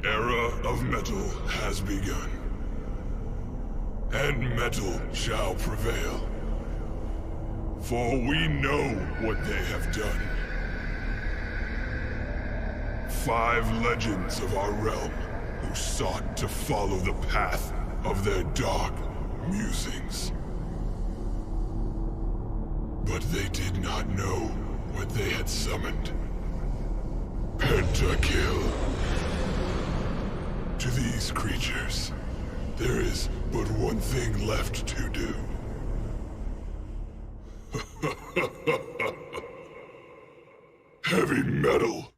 era of metal has begun, and metal shall prevail. For we know what they have done. 5 legends of our realm who sought to follow the path of their dark musings. But they did not know what they had summoned. Pentakill. To these creatures, there is but one thing left to do. Heavy metal.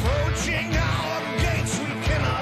Approaching our gates, we cannot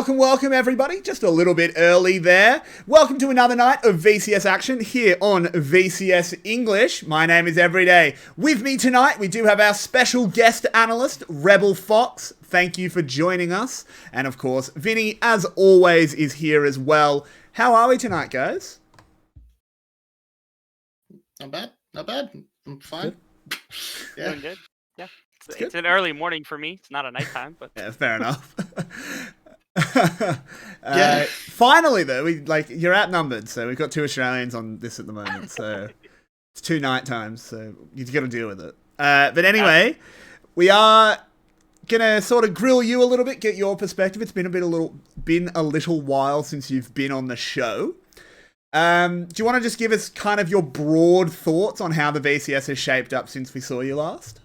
Welcome everybody. Just a little bit early there. Welcome to another night of VCS action here on VCS English. My name is Everyday. With me tonight, we do have our special guest analyst, 𝗏𝗏𝗀𝗀. Thank you for joining us. And of course, Vinnie, as always, is here as well. How are we tonight, guys? Not bad. I'm fine. Yeah. Doing good. Yeah. It's an early morning for me. It's not a nighttime, but yeah, fair enough. Yeah. Finally, though, you're outnumbered, so we've got 2 Australians on this at the moment. So it's 2 night times, so you've got to deal with it. But anyway, we are gonna sort of grill you a little bit, get your perspective. It's been a little while since you've been on the show. Do you want to just give us kind of your broad thoughts on how the VCS has shaped up since we saw you last?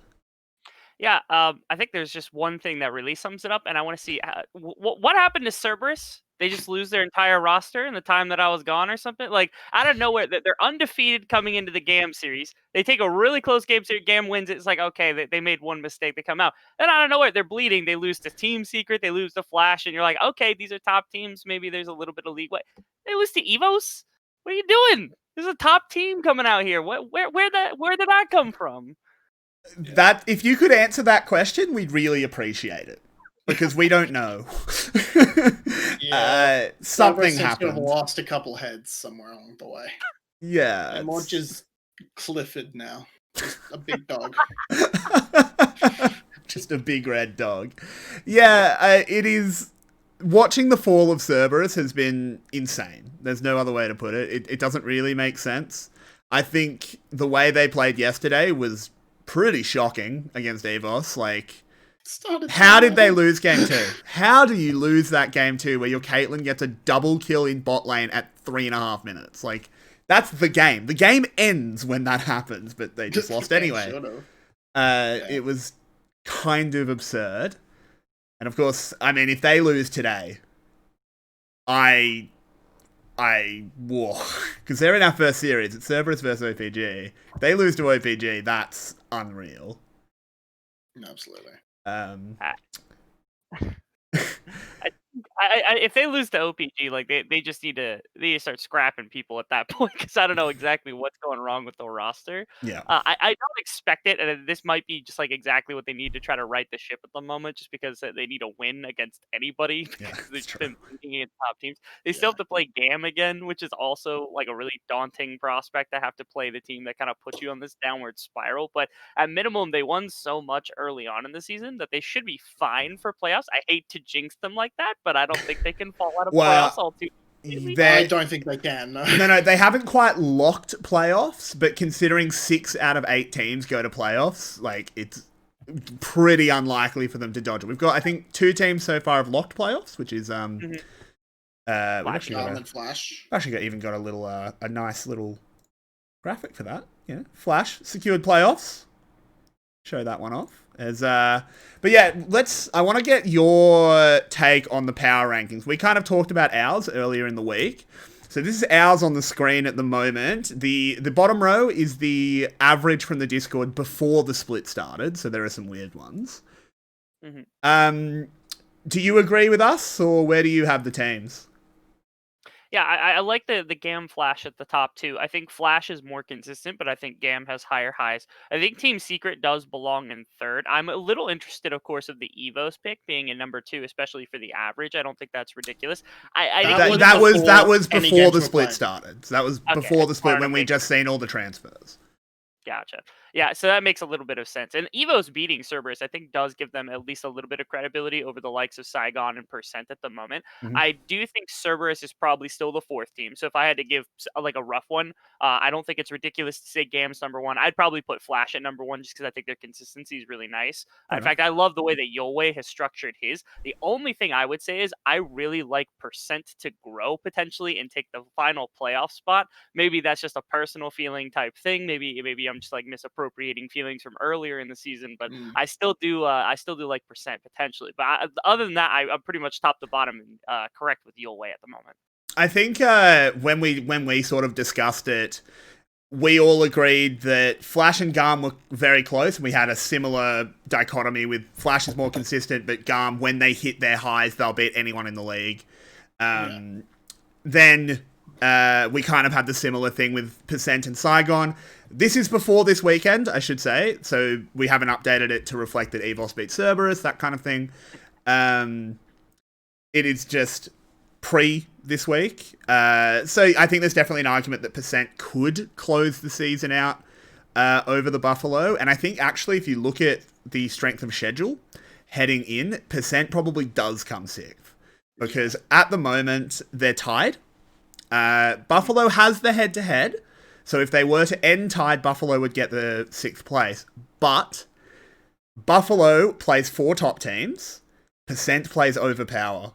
Yeah, I think there's just one thing that really sums it up, and I want to see what happened to Cerberus. They just lose their entire roster in the time that I was gone or something? Like, out of nowhere, they're undefeated coming into the GAM series. They take a really close game series. GAM wins it. It's like, okay, they made one mistake. They come out. Then out of nowhere, they're bleeding. They lose to Team Secret. They lose to Flash. And you're like, okay, these are top teams. Maybe there's a little bit of leeway. They lose to EVOS? What are you doing? There's a top team coming out here. Where did that come from? That, if you could answer that question, we'd really appreciate it. Because we don't know. Yeah. Something happened. Have lost a couple heads somewhere along the way. Yeah. And more just Clifford now. Just a big dog. Just a big red dog. Yeah, it is. Watching the fall of Cerberus has been insane. There's no other way to put it. It doesn't really make sense. I think the way they played yesterday was pretty shocking against EVOS. Like, how did they lose game 2? How do you lose that game 2 where your Caitlyn gets a double kill in bot lane at 3.5 minutes? Like, that's the game. The game ends when that happens, but they just lost anyway. It was kind of absurd. And of course, I mean, if they lose today, whoa, because they're in our first series. It's Cerberus versus OPG. If they lose to OPG, that's unreal. Absolutely. If they lose to OPG, like they just need to start scrapping people at that point, because I don't know exactly what's going wrong with the roster. Yeah. I don't expect it, and this might be just like exactly what they need to try to right the ship at the moment, just because they need a win against anybody, because they've been competing against top teams. They still have to play GAM again, which is also like a really daunting prospect to have to play the team that kind of puts you on this downward spiral. But at minimum, they won so much early on in the season that they should be fine for playoffs. I hate to jinx them like that, but I don't think they can fall out of playoffs all too easily. I don't think they can. No, they haven't quite locked playoffs, but considering 6 out of 8 teams go to playoffs, like, it's pretty unlikely for them to dodge it. We've got, I think, 2 teams so far have locked playoffs, which is Flash. Even got a little a nice little graphic for that. Yeah, Flash secured playoffs. Show that one off. But yeah, I want to get your take on the power rankings. We kind of talked about ours earlier in the week. So this is ours on the screen at the moment. The bottom row is the average from the Discord before the split started. So there are some weird ones. Mm-hmm. Do you agree with us, or where do you have the teams? Yeah, I like the GAM Flash at the top too. I think Flash is more consistent, but I think GAM has higher highs. I think Team Secret does belong in third. I'm a little interested, of course, of the EVOS pick being in number 2, especially for the average. I don't think that's ridiculous. That was before the split started. So that was before the split when we just seen all the transfers. Gotcha. Yeah, so that makes a little bit of sense. And EVO's beating Cerberus, I think, does give them at least a little bit of credibility over the likes of Saigon and Percent at the moment. Mm-hmm. I do think Cerberus is probably still the 4th team. So if I had to give like a rough one, I don't think it's ridiculous to say GAM's number 1. I'd probably put Flash at number 1 just because I think their consistency is really nice. In fact, I love the way that Yulwei has structured his. The only thing I would say is I really like Percent to grow potentially and take the final playoff spot. Maybe that's just a personal feeling type thing. Maybe I'm just like misappropriating feelings from earlier in the season, but I still do like Percent potentially. But other than that, I'm pretty much top to bottom correct with Yulwei at the moment. I think when we sort of discussed it, we all agreed that Flash and Garm were very close, and we had a similar dichotomy with Flash is more consistent, but Garm, when they hit their highs, they'll beat anyone in the league. Then we kind of had the similar thing with Percent and Saigon. This is before this weekend, I should say, so we haven't updated it to reflect that EVOS beat Cerberus, that kind of thing. It is just pre this week. So I think there's definitely an argument that Percent could close the season out over the Buffalo. And I think actually if you look at the strength of schedule heading in, Percent probably does come 6th. Because at the moment, they're tied. Buffalo has the head-to-head. So if they were to end tied, Buffalo would get the 6th place. But Buffalo plays 4 top teams. Percent plays 𝗏𝗏𝗀𝗏.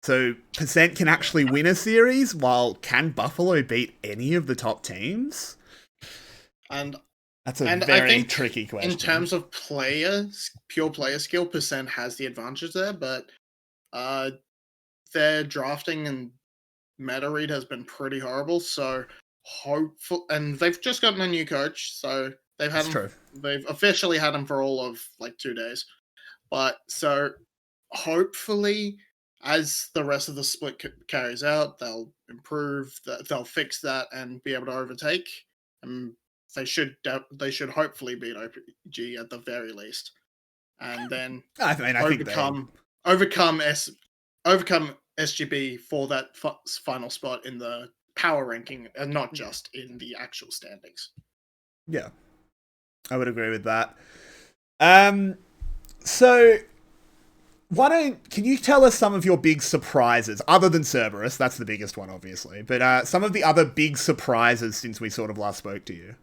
So Percent can actually win a series, while can Buffalo beat any of the top teams? And that's a very tricky question. In terms of pure player skill, Percent has the advantage there, but their drafting and meta read has been pretty horrible. So hopeful, and they've just gotten a new coach, so they've officially had him for all of like 2 days. But so hopefully, as the rest of the split carries out, they'll improve, they'll fix that and be able to overtake. And they should hopefully beat OPG at the very least, and then overcome 𝗁𝗏𝗄𝗏 for that final spot in the power ranking, and not just in the actual standings. Yeah, I would agree with that. So can you tell us some of your big surprises, other than Cerberus? That's the biggest one, obviously. But some of the other big surprises since we sort of last spoke to you.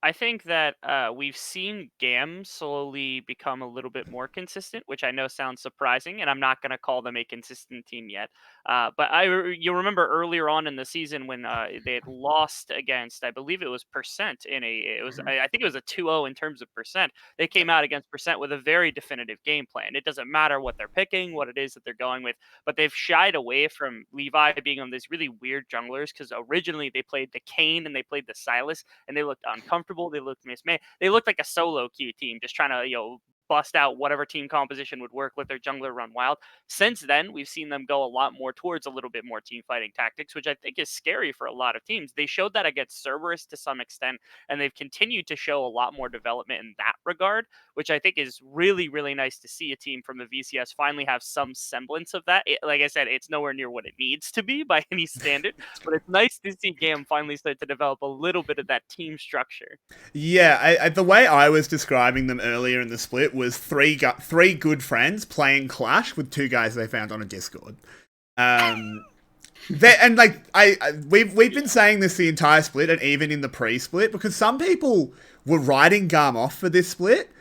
I think that we've seen GAM slowly become a little bit more consistent, which I know sounds surprising, and I'm not going to call them a consistent team yet. But you remember earlier on in the season when they had lost against, I believe it was Percent I think it was a 2-0 in terms of Percent. They came out against Percent with a very definitive game plan. It doesn't matter what they're picking, what it is that they're going with, but they've shied away from Levi being on these really weird junglers because originally they played the Kayn and they played the Sylas, and they looked uncomfortable. They looked mismade. They looked like a solo queue team, just trying to bust out whatever team composition would work, let their jungler run wild. Since then, we've seen them go a lot more towards a little bit more team fighting tactics, which I think is scary for a lot of teams. They showed that against Cerberus to some extent, and they've continued to show a lot more development in that regard, which I think is really, really nice to see a team from the VCS finally have some semblance of that. Like I said, it's nowhere near what it needs to be by any standard, but it's nice to see GAM finally start to develop a little bit of that team structure. Yeah, the way I was describing them earlier in the split was three good friends playing Clash with two guys they found on a Discord. We've been saying this the entire split and even in the pre-split because some people were writing GAM off for this split,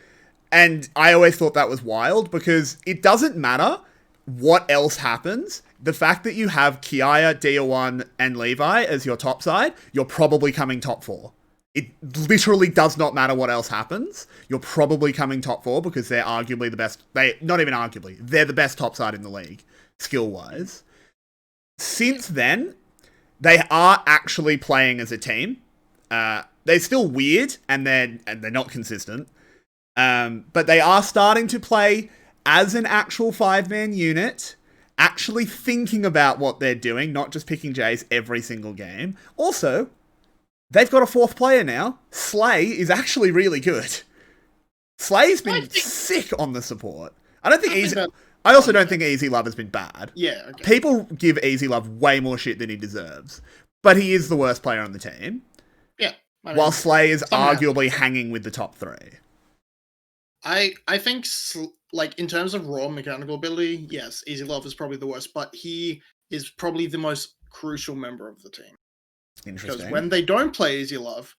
and I always thought that was wild because it doesn't matter what else happens. The fact that you have 𝗂𝗃𝗃, Dia1, and Levi as your top side, you're probably coming top 4. It literally does not matter what else happens. You're probably coming top 4 because they're arguably the best. Not even arguably. They're the best top side in the league, skill-wise. Since then, they are actually playing as a team. They're still weird and they're not consistent. But they are starting to play as an actual 5-man unit, actually thinking about what they're doing, not just picking Jace every single game. Also, they've got a 4th player now. 𝘁cie is actually really good. 𝘁cie's been sick on the support. I also don't think 𝗬𝗓𝗏 has been bad. Yeah, okay. People give 𝗬𝗓𝗏 way more shit than he deserves. But he is the worst player on the team. Yeah. While 𝘁cie is arguably hanging with the top 3. I think, like, in terms of raw mechanical ability, yes, 𝗬𝗓𝗏 is probably the worst, but he is probably the most crucial member of the team. Interesting. Because when they don't play 𝗬𝗓𝗏,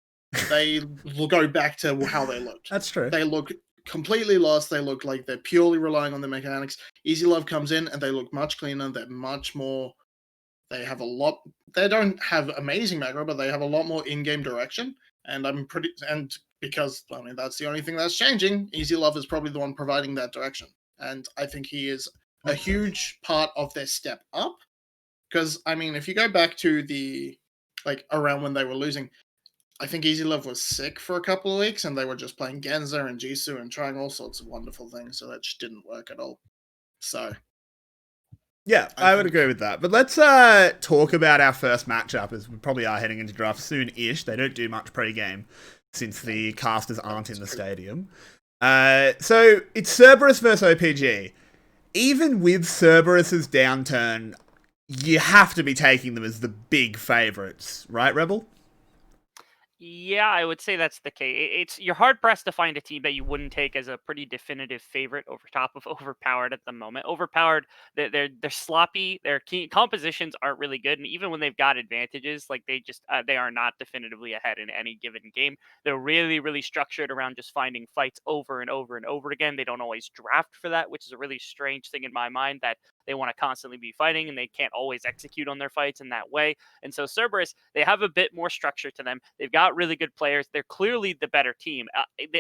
they will go back to how they looked. That's true. They look completely lost. They look like they're purely relying on the mechanics. 𝗬𝗓𝗏 comes in and they look much cleaner. They're much more... They have a lot... They don't have amazing macro, but they have a lot more in-game direction. And because, I mean, that's the only thing that's changing. 𝗬𝗓𝗏 is probably the one providing that direction. And I think he is a huge part of their step up. Because, I mean, if you go back to around when they were losing, I think 𝗬𝗓𝗏 was sick for a couple of weeks, and they were just playing Genza and Jisoo and trying all sorts of wonderful things, so that just didn't work at all. So... Yeah, I would agree with that. But let's talk about our first matchup, as we probably are heading into draft soon-ish. They don't do much pre-game since the casters aren't in the stadium. So it's Cerberus versus OPG. Even with Cerberus's downturn, you have to be taking them as the big favourites, right, Rebel? Yeah, I would say that's the case. You're hard pressed to find a team that you wouldn't take as a pretty definitive favorite over top of Overpowered at the moment. Overpowered, they're sloppy. Their key compositions aren't really good, and even when they've got advantages, like they are not definitively ahead in any given game. They're really, really structured around just finding fights over and over and over again. They don't always draft for that, which is a really strange thing in my mind, that they want to constantly be fighting and they can't always execute on their fights in that way. And so Cerberus, they have a bit more structure to them. They've got really good players. They're clearly the better team.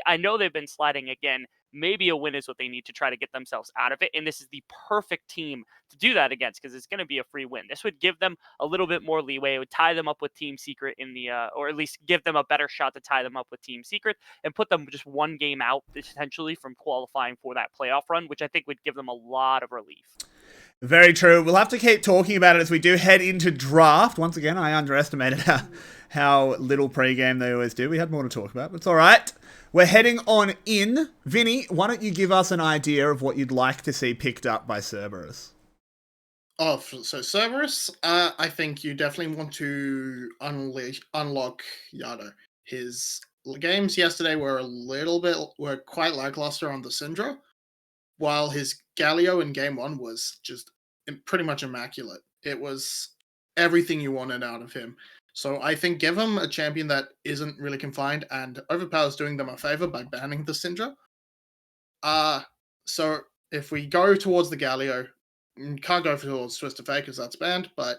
I know they've been sliding again. Maybe a win is what they need to try to get themselves out of it. And this is the perfect team to do that against, because it's going to be a free win. This would give them a little bit more leeway. It would tie them up with Team Secret in the, or at least give them a better shot to tie them up with Team Secret and put them just one game out potentially from qualifying for that playoff run, which I think would give them a lot of relief. Very true. We'll have to keep talking about it as we do head into draft. Once again, I underestimated how little pre-game they always do. We had more to talk about, but it's all right. We're heading on in. Vinny, why don't you give us an idea of what you'd like to see picked up by Cerberus? Oh, so Cerberus, I think you definitely want to unlock Yado. His games yesterday were quite lackluster on the Syndra. while his Galio in game 1 was just pretty much immaculate. It was everything you wanted out of him. So I think give him a champion that isn't really confined, and Overpower's doing them a favor by banning the Syndra. So if we go towards the Galio, can't go towards Twisted Fate because that's banned, but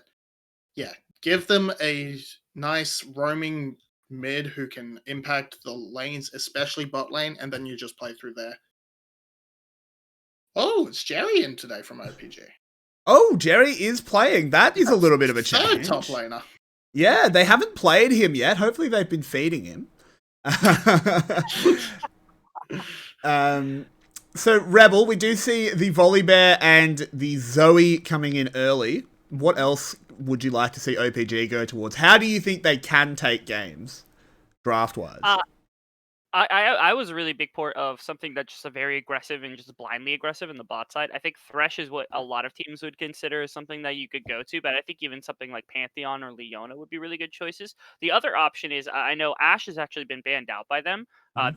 yeah, give them a nice roaming mid who can impact the lanes, especially bot lane, and then you just play through there. Oh, it's Jerry in today from OPG. Oh, Jerry is playing. That is a little bit of a change. Third top laner. Yeah, they haven't played him yet. Hopefully they've been feeding him. So, Rebel, we do see the 𝗁𝗏𝗏 and the Zoe coming in early. What else would you like to see OPG go towards? How do you think they can take games, draft-wise? I was a really big port of something that's just a very aggressive and just blindly aggressive in the bot side. I think Thresh is what a lot of teams would consider as something that you could go to, but I think even something like Pantheon or Leona would be really good choices. The other option is, I know Ashe has actually been banned out by them.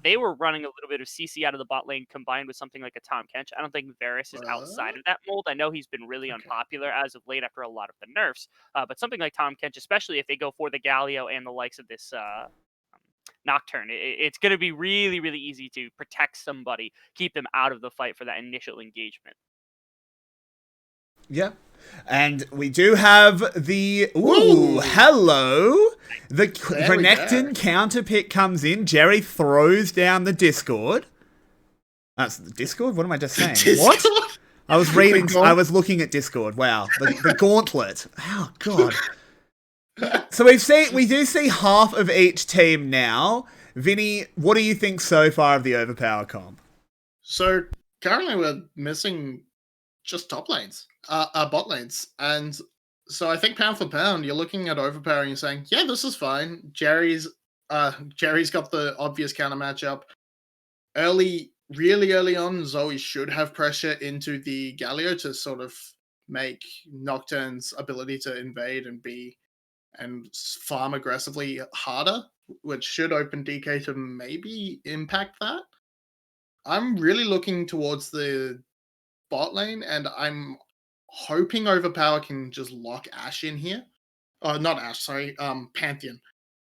They were running a little bit of CC out of the bot lane combined with something like a 𝗀𝘀𝗄𝗏. I don't think Varus is outside of that mold. I know he's been really unpopular as of late after a lot of the nerfs, but something like 𝗀𝘀𝗄𝗏, especially if they go for the Galio and the likes of this Nocturne, it's going to be really, really easy to protect somebody, keep them out of the fight for that initial engagement. Yeah. And we do have the... Ooh, hello! The Renekton counter pick comes in. Jerry throws down the Discord. That's the Discord? What am I just saying? What? I was reading... I was looking at Discord. Wow. The gauntlet. Oh, God. So we do see half of each team now. Vinny, what do you think so far of the Overpower comp? So currently we're missing just top lanes, bot lanes, and so I think pound for pound, you're looking at Overpower and you're saying, yeah, this is fine. Jerry's got the obvious counter matchup. Really early on, Zoe should have pressure into the Galio to sort of make Nocturne's ability to invade and farm aggressively harder, which should open DK to maybe impact that. I'm really looking towards the bot lane, and I'm hoping Overpower can just lock Ashe in here. Not Ashe, sorry, Pantheon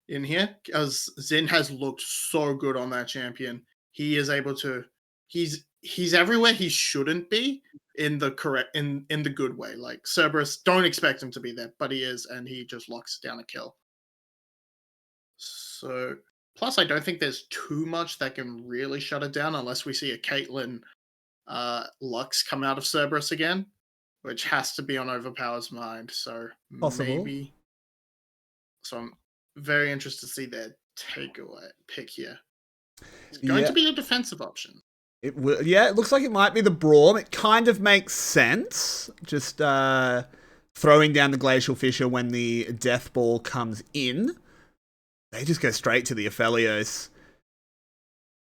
in here, because Xin has looked so good on that champion. He is able to... He's everywhere he shouldn't be in the correct in the good way. Like Cerberus, don't expect him to be there, but he is, and he just locks down a kill. So plus, I don't think there's too much that can really shut it down unless we see a Caitlyn Lux come out of Cerberus again, which has to be on Overpower's mind. So possible. Maybe. So I'm very interested to see their takeaway pick here. It's going to be a defensive option. It will, yeah, it looks like it might be the Braum. It kind of makes sense. Just throwing down the Glacial Fissure when the Death Ball comes in. They just go straight to the Aphelios.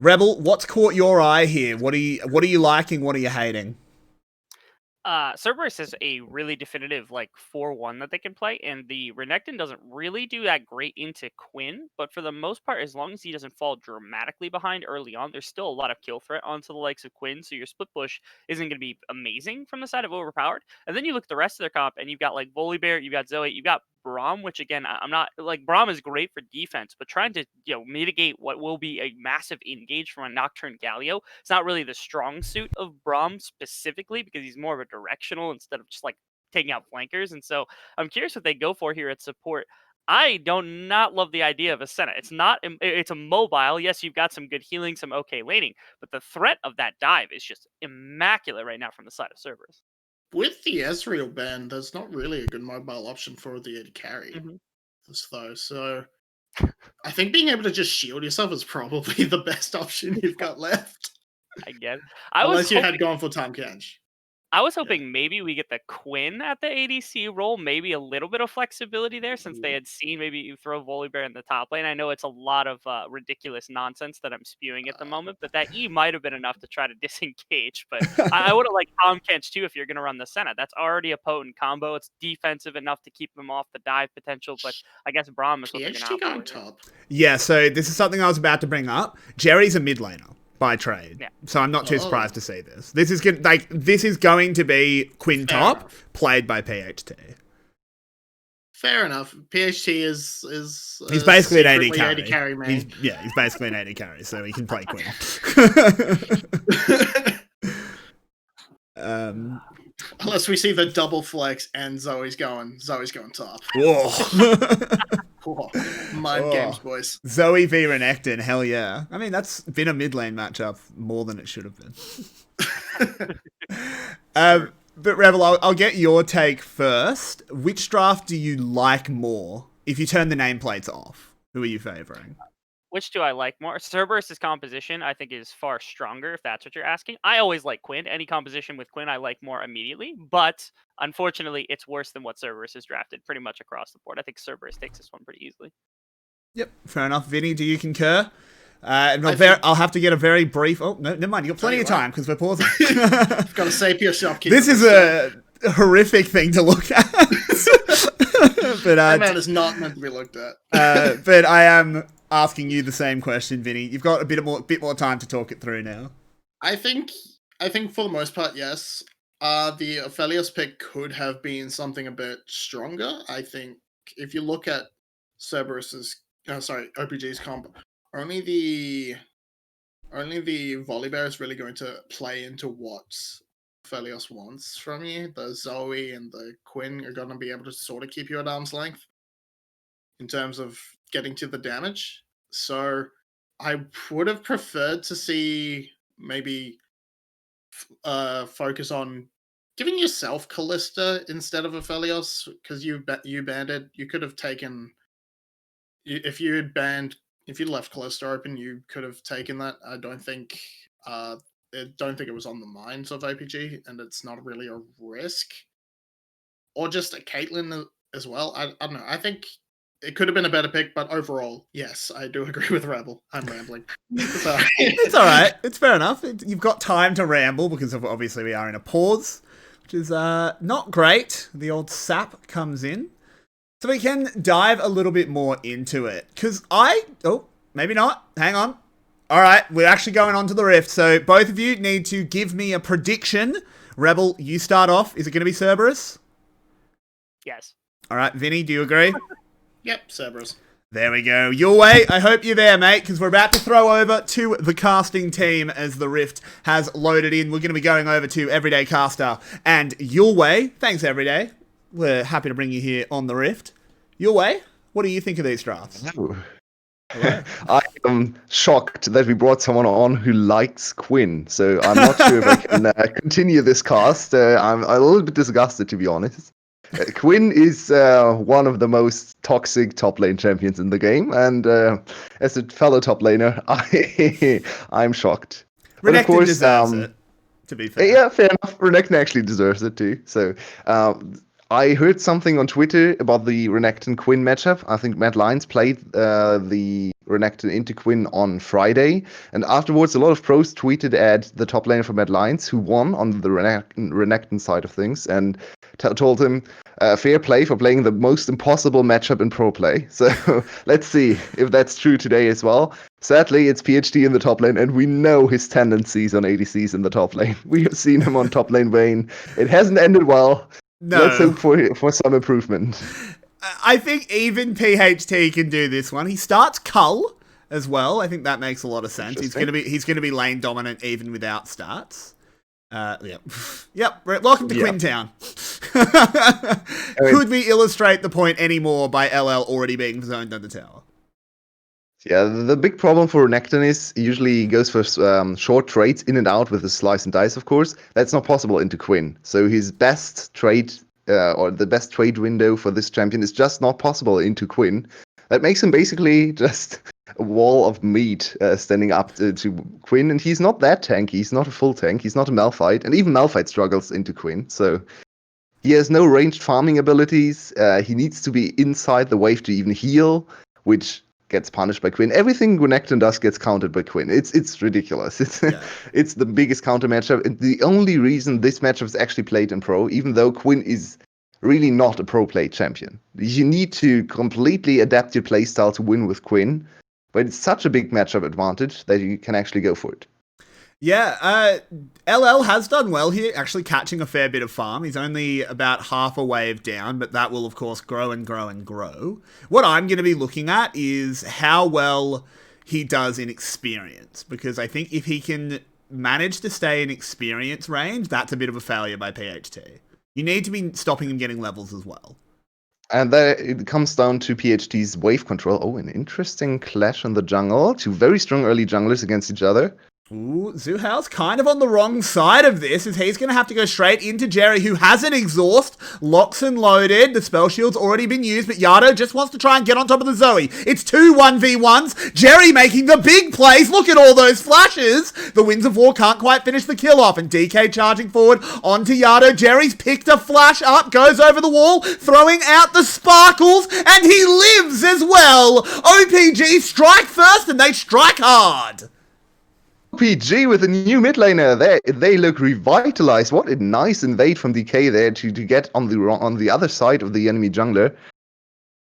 Rebel, what's caught your eye here? What are you liking? What are you hating? Cerberus is a really definitive 4-1 that they can play, and the Renekton doesn't really do that great into Quinn, but for the most part, as long as he doesn't fall dramatically behind early on, there's still a lot of kill threat onto the likes of Quinn, so your split push isn't going to be amazing from the side of Overpowered. And then you look at the rest of their comp, and you've got 𝗁𝗏𝗏𝗏, you've got Zoe, you've got Braum, which again, I'm not Braum is great for defense, but trying to mitigate what will be a massive engage from a Nocturne Galio, it's not really the strong suit of Braum specifically, because he's more of a directional instead of just taking out flankers. And so I'm curious what they go for here at support. I do not love the idea of a Senna. It's a mobile. Yes, you've got some good healing, some okay laning, but the threat of that dive is just immaculate right now from the side of Cerberus. With the Ezreal ban, there's not really a good mobile option for the AD carry. Though, so I think being able to just shield yourself is probably the best option you've got left. I guess. Unless you had gone for 𝗀𝘀𝗄𝗏. I was hoping maybe we get the Quinn at the ADC role, maybe a little bit of flexibility there, since they had seen maybe you throw 𝗁𝗏𝗏 in the top lane. I know it's a lot of ridiculous nonsense that I'm spewing at the moment, but that E might have been enough to try to disengage. But I would have liked 𝗀𝘀𝗄𝗏 too if you're going to run the Senna. That's already a potent combo. It's defensive enough to keep them off the dive potential, but I guess Braum is what they're going to top. Yeah, so this is something I was about to bring up. Jerry's a mid laner. by trade. Yeah. So I'm not too surprised to see this. This is going to be Quinn top played by PHT. Fair enough. PHT is he's basically an AD secretly carry. Man. He's basically an AD carry, so he can play Quinn. Unless we see the double flex and Zoe's going top. Mind games, boys. Zoe v Renekton, hell yeah. I mean, that's been a mid lane matchup more than it should have been. But Rebel, I'll get your take first. Which draft do you like more if you turn the nameplates off? Who are you favouring? Which do I like more? Cerberus' composition, I think, is far stronger, if that's what you're asking. I always like Quinn. Any composition with Quinn, I like more immediately. But, unfortunately, it's worse than what Cerberus has drafted pretty much across the board. I think Cerberus takes this one pretty easily. Yep, fair enough. Vinny, do you concur? I'll have to get a very brief... Oh, no, never mind. You've got plenty of time, because we're pausing. You've got to save yourself. This is a horrific thing to look at. But that man is not meant to be looked at. But I am... asking you the same question, Vinny. You've got a bit more time to talk it through now. I think for the most part, yes. The Aphelios pick could have been something a bit stronger. I think if you look at Cerberus's, OPG's comp, only the Volibear is really going to play into what Aphelios wants from you. The Zoe and the Quinn are going to be able to sort of keep you at arm's length in terms of getting to the damage. So I would have preferred to see maybe focus on giving yourself Kalista instead of Aphelios, because you banned. You could have taken, if you left Kalista open, you could have taken that. I don't think it was on the minds of OPG, and it's not really a risk. Or just a Caitlyn as well. I don't know. I think it could have been a better pick, but overall, yes, I do agree with Rebel. I'm rambling. Sorry. It's all right. It's fair enough. You've got time to ramble because obviously we are in a pause, which is not great. The old sap comes in. So we can dive a little bit more into it. Because maybe not. Hang on. All right, we're actually going on to the Rift. So both of you need to give me a prediction. Rebel, you start off. Is it going to be Cerberus? Yes. All right, Vinny, do you agree? Yep, Cerberus. There we go. Yulwei, I hope you're there, mate, because we're about to throw over to the casting team as the Rift has loaded in. We're going to be going over to Everyday Caster and Yulwei. Thanks, Everyday. We're happy to bring you here on the Rift. Yulwei, what do you think of these drafts? I am shocked that we brought someone on who likes Quinn, so I'm not sure if I can continue this cast. I'm a little bit disgusted, to be honest. Quinn is one of the most toxic top lane champions in the game, and as a fellow top laner, I'm shocked. Renekton, of course, deserves it, to be fair. Yeah, fair enough. Renekton actually deserves it too. So I heard something on Twitter about the Renekton Quinn matchup. I think Mad Lions played the Renekton into Quinn on Friday, and afterwards a lot of pros tweeted at the top laner for Mad Lions, who won on the Renekton side of things, and told him fair play for playing the most impossible matchup in pro play. So let's see if that's true today as well. Sadly, it's PhD in the top lane, and we know his tendencies on ADCs in the top lane. We have seen him on top lane Vayne. It hasn't ended well. No. Let's hope for some improvement. I think even PHT can do this one. He starts 𝗀 as well. I think that makes a lot of sense. He's gonna be lane dominant even without starts. Yep. Welcome to Quintown. Could we illustrate the point anymore by LL already being zoned under tower? Yeah, the big problem for Renekton is he usually goes for short trades in and out with his slice and dice, of course. That's not possible into Quinn. So his best trade, or the best trade window for this champion is just not possible into Quinn. That makes him basically just a wall of meat standing up to Quinn, and he's not that tanky. He's not a full tank. He's not a Malphite, and even Malphite struggles into Quinn. So he has no ranged farming abilities. He needs to be inside the wave to even heal, which gets punished by Quinn. Everything Renekton does gets countered by Quinn. It's ridiculous. It's the biggest counter matchup. And the only reason this matchup is actually played in pro, even though Quinn is really not a pro play champion. You need to completely adapt your playstyle to win with Quinn, but it's such a big matchup advantage that you can actually go for it. Yeah, LL has done well here, actually catching a fair bit of farm. He's only about half a wave down, but that will, of course, grow and grow and grow. What I'm going to be looking at is how well he does in experience, because I think if he can manage to stay in experience range, that's a bit of a failure by PHT. You need to be stopping him getting levels as well. And there it comes down to PHT's wave control. Oh, an interesting clash in the jungle. Two very strong early junglers against each other. Ooh, 𝘂𝗃𝗏's kind of on the wrong side of this, as he's going to have to go straight into Jerry, who has an exhaust, locks and loaded, the spell shield's already been used, but 𝘂𝗷 just wants to try and get on top of the Zoe. It's 2 1v1s, Jerry making the big plays, look at all those flashes! The Winds of War can't quite finish the kill off, and DK charging forward onto 𝘂𝗷. Jerry's picked a flash up, goes over the wall, throwing out the sparkles, and he lives as well! OPG strike first, and they strike hard! OPG with a new mid laner. They look revitalized. What a nice invade from DK there to get on the other side of the enemy jungler.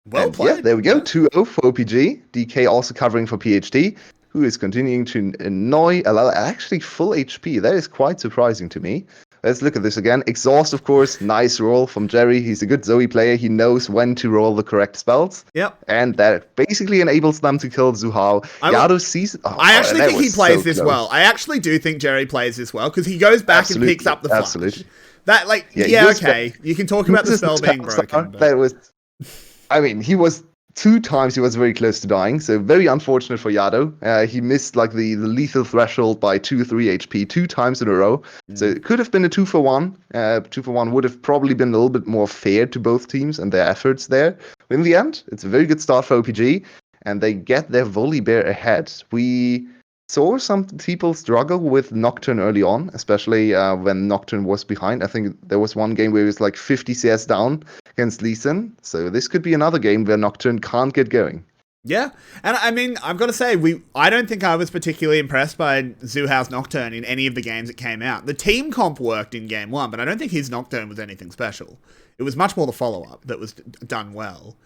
Well played. Yeah, there we go. 2-0 for OPG. DK also covering for PHT, who is continuing to annoy LL. Actually, full HP. That is quite surprising to me. Let's look at this again. Exhaust, of course. Nice roll from Jerry. He's a good Zoe player. He knows when to roll the correct spells. Yep. And that basically enables them to kill 𝘂𝗃. 𝘂𝗷 sees... Oh, I actually think he plays this well. I actually do think Jerry plays this well, because he goes back and picks up the flash. Absolutely. That, like, yeah okay. You can talk about the spell being broken. But... That was... I mean, he was... 2 times he was very close to dying, so very unfortunate for 𝘂𝗷. He missed like the lethal threshold by 2-3 HP 2 times in a row. So it could have been a 2-for-1. 2 for 1 would have probably been a little bit more fair to both teams and their efforts there. But in the end, it's a very good start for OPG, and they get their Volibear ahead. We saw some people struggle with Nocturne early on, especially when Nocturne was behind. I think there was one game where it was like 50 CS down against Lee Sin. So this could be another game where Nocturne can't get going. Yeah, and I mean, I've got to say, I don't think I was particularly impressed by 𝘂𝗃's Nocturne in any of the games that came out. The team comp worked in game 1, but I don't think his Nocturne was anything special. It was much more the follow-up that was done well.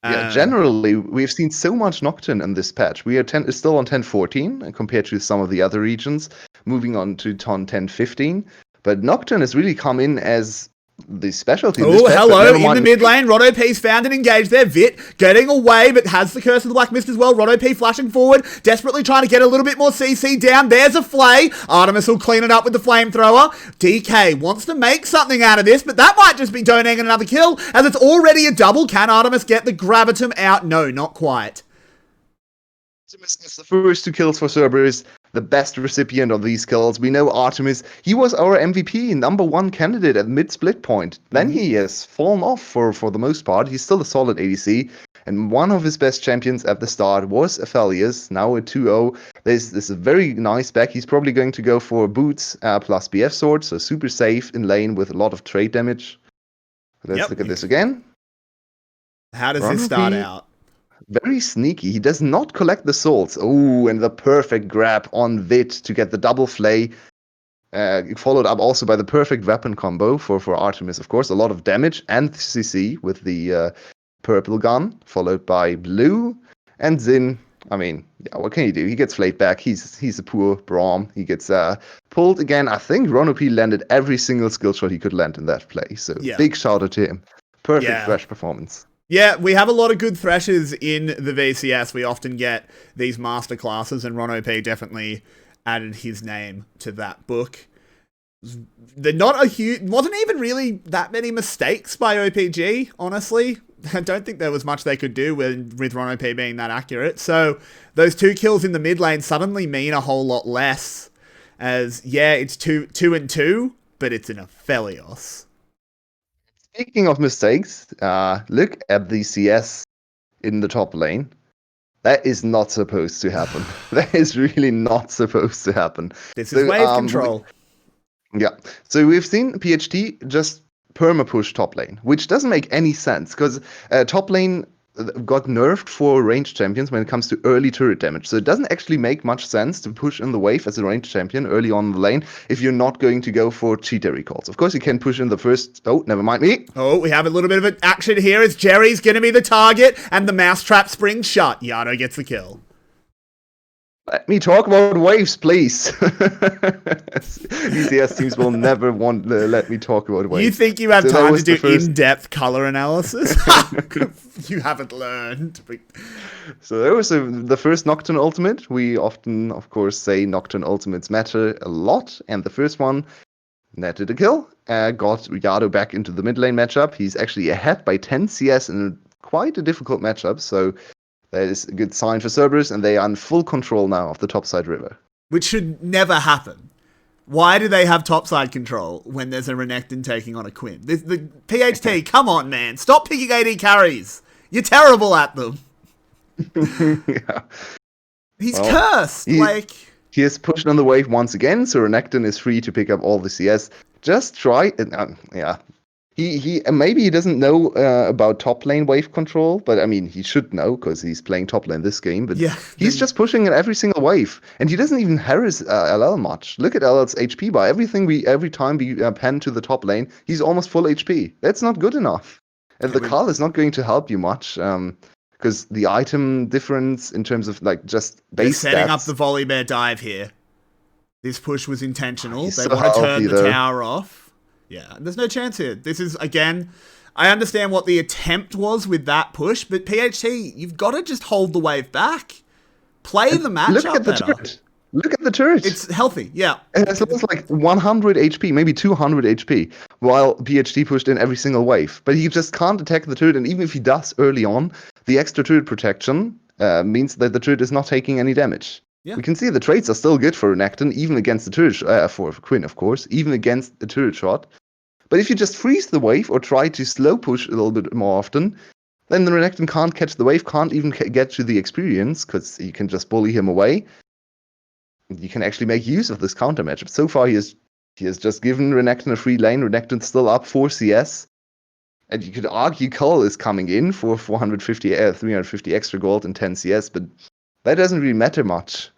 Yeah, generally, we've seen so much Nocturne in this patch. We are still on 10-14 compared to some of the other regions, moving on to 10-15. But Nocturne has really come in as the specialty. Oh, hello, in the mid lane, 𝗀𝗏𝗆's found and engaged there. 𝘂𝗃 getting away, but has the Curse of the Black Mist as well. 𝗀𝗏𝗆 flashing forward, desperately trying to get a little bit more CC down. There's a Flay. 𝗁𝗛𝗎 will clean it up with the flamethrower. DK wants to make something out of this, but that might just be donating another kill, as it's already a double. Can 𝗁𝗛𝗎 get the Gravitum out? No, not quite. It's the first 2 kills for Cerberus, the best recipient of these kills. We know Artemis, he was our MVP, #1 candidate at mid-split point. Then he has fallen off for the most part. He's still a solid ADC, and one of his best champions at the start was Aphelios, now at 2-0. This is a very nice back. He's probably going to go for boots plus BF sword, so super safe in lane with a lot of trade damage. Let's look at this again. How does this start out? Very sneaky. He does not collect the souls. Oh, and the perfect grab on 𝘂𝗃 to get the double flay. Followed up also by the perfect weapon combo for Artemis, of course. A lot of damage and CC with the purple gun, followed by blue. And Xin, I mean, yeah, what can he do? He gets flayed back. He's a poor Braum. He gets pulled again. I think 𝗀𝗏𝗆 landed every single skill shot he could land in that play. So big shout out to him. Perfect Thresh performance. Yeah, we have a lot of good Threshers in the VCS. We often get these master classes, and 𝗀𝗏𝗆 definitely added his name to that book. Wasn't even really that many mistakes by OPG, honestly. I don't think there was much they could do with 𝗀𝗏𝗆 being that accurate. So those 2 kills in the mid lane suddenly mean a whole lot less. As, yeah, it's 2-2, but it's an Aphelios. Speaking of mistakes, look at the CS in the top lane. That is not supposed to happen. That is really not supposed to happen. This is wave control. So we've seen PHT just perma-push top lane, which doesn't make any sense, because top lane got nerfed for ranged champions when it comes to early turret damage. So it doesn't actually make much sense to push in the wave as a ranged champion early on in the lane if you're not going to go for cheater recalls. Of course, you can push in the first... Oh, never mind me. Oh, we have a little bit of an action here as Jerry's going to be the target, and the mousetrap springs shut. 𝘂𝗷 gets the kill. Let me talk about waves, please. VCS teams will never want to let me talk about waves. You think you have So that time to was do the first- in-depth color analysis? You haven't learned. So that was the first Nocturne ultimate. We often, of course, say Nocturne ultimates matter a lot. And the first one netted a kill, got 𝗬𝗂𝗧 back into the mid lane matchup. He's actually ahead by 10 CS in quite a difficult matchup. So that is a good sign for Cerberus, and they are in full control now of the topside river. Which should never happen. Why do they have topside control when there's a Renekton taking on a Quinn? The PHT, come on, man. Stop picking AD carries. You're terrible at them. Yeah. He's cursed. He is pushed on the wave once again, so Renekton is free to pick up all the CS. Just try it. Yeah. He maybe he doesn't know about top lane wave control, but I mean he should know because he's playing top lane this game. But yeah, he's just pushing in every single wave, and he doesn't even harass LL much. Look at LL's HP bar. Every time we pen to the top lane, he's almost full HP. That's not good enough, and the Cal is not going to help you much. Because the item difference in terms of like just base setting stats, up the 𝗁𝗱𝗍 dive here. This push was intentional. He's They so want to turn healthy, the though. tower off. Yeah, there's no chance here. This is, again, I understand what the attempt was with that push, but PHT, you've got to just hold the wave back. Play the matchup Look at the better. turret. Look at the turret. It's healthy, yeah. It has almost like 100 HP, maybe 200 HP, while PHT pushed in every single wave. But he just can't attack the turret, and even if he does early on, the extra turret protection means that the turret is not taking any damage. Yeah. We can see the traits are still good for Renekton, even against the turret, for Quinn, of course, even against the turret shot. But if you just freeze the wave or try to slow push a little bit more often, then the Renekton can't catch the wave, can't even get to the experience, because you can just bully him away. You can actually make use of this counter matchup. So far, he has just given Renekton a free lane. Renekton's still up 4 CS. And you could argue 𝗀𝗃 is coming in for 350 extra gold and 10 CS, but that doesn't really matter much.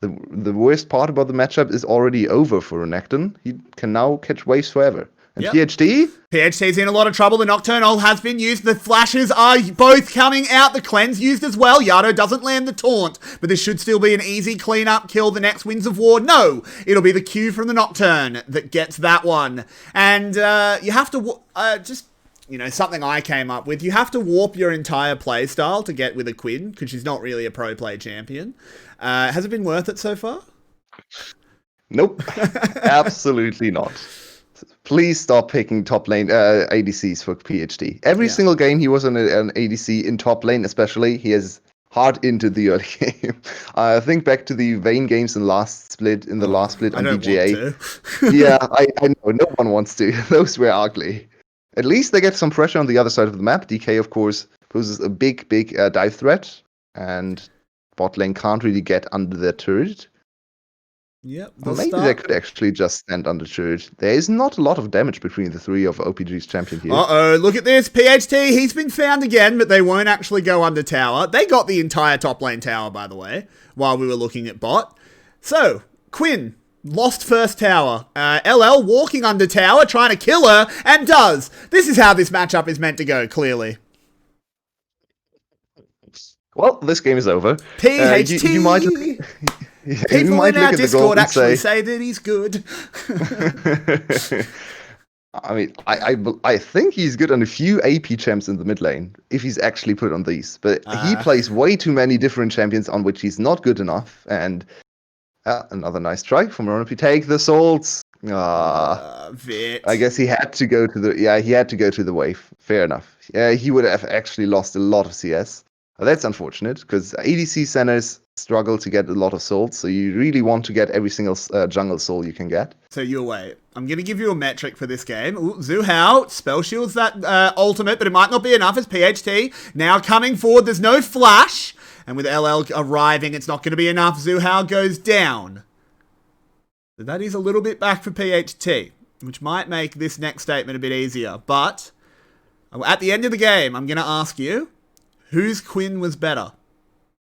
The worst part about the matchup is already over for Renekton. He can now catch waves forever. And Yep. PHT? PHT's in a lot of trouble. The Nocturne ult has been used. The flashes are both coming out. The cleanse used as well. 𝗬𝗂𝗧 doesn't land the taunt, but this should still be an easy cleanup kill. The next Winds of War. No, it'll be the Q from the Nocturne that gets that one. And you have to just, you know, something I came up with. You have to warp your entire playstyle to get with a Quinn, because she's not really a pro play champion. Has it been worth it so far? Nope. Absolutely not. Please stop picking top lane ADCs for PHT. Every single game he was on an ADC in top lane, especially, he has hard into the early game. Think back to the Vayne games in the last split on BGA. Yeah, I know. No one wants to. Those were ugly. At least they get some pressure on the other side of the map. DK, of course, poses a big dive threat, and bot lane can't really get under their turret. Yep. Well, maybe they could actually just stand under turret. There is not a lot of damage between the three of OPG's champion here. Uh-oh, look at this. PHT, he's been found again, but they won't actually go under tower. They got the entire top lane tower, by the way, while we were looking at bot. So, Quinn lost first tower. LL walking under tower, trying to kill her, and does. This is how this matchup is meant to go, clearly. Well, this game is over. PHT! You might People in our Discord actually say that he's good. I mean, I think he's good on a few AP champs in the mid lane, if he's actually put on these. But he plays way too many different champions on which he's not good enough. And another nice try from Unofficial. Take the salts. Vit. I guess he had to go to the wave. Fair enough. Yeah, he would have actually lost a lot of CS. That's unfortunate, because ADC centers struggle to get a lot of souls, so you really want to get every single jungle soul you can get. So Yulwei, I'm going to give you a metric for this game. 𝗀𝗂𝗧, spell shields that ultimate, but it might not be enough as PHT. Now coming forward, there's no flash, and with LL arriving, it's not going to be enough. 𝗀𝗂𝗧 goes down. So that is a little bit back for PHT, which might make this next statement a bit easier. But at the end of the game, I'm going to ask you, whose Quinn was better?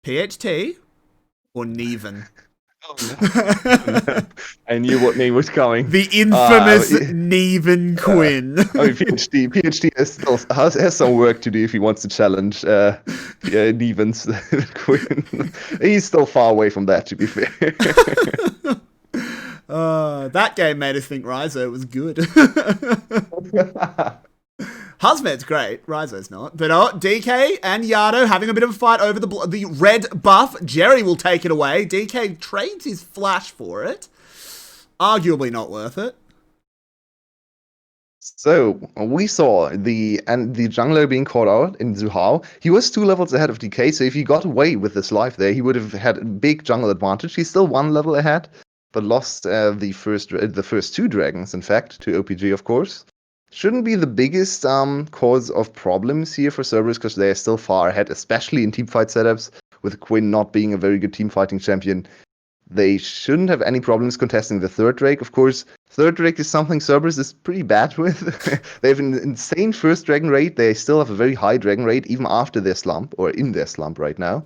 PHT or Neven? Oh, no. I knew what name was coming. The infamous Neven Quinn. I mean, PhD has some work to do if he wants to challenge Neven's Quinn. He's still far away from that, to be fair. That game made us think Rizzo was good. 𝘁𝗨𝗏's great, Rizzo's not. But DK and 𝘂𝗷 having a bit of a fight over the red buff. Jerry will take it away. DK trades his flash for it. Arguably not worth it. So we saw the jungler being caught out in Xiao. He was 2 levels ahead of DK, so if he got away with this life there, he would have had a big jungle advantage. He's still 1 level ahead, but lost the first 2 dragons, in fact, to OPG, of course. Shouldn't be the biggest cause of problems here for Cerberus, because they're still far ahead, especially in teamfight setups, with Quinn not being a very good teamfighting champion. They shouldn't have any problems contesting the 3rd Drake. Of course, 3rd Drake is something Cerberus is pretty bad with. They have an insane first dragon rate. They still have a very high dragon rate, even after their slump, or in their slump right now.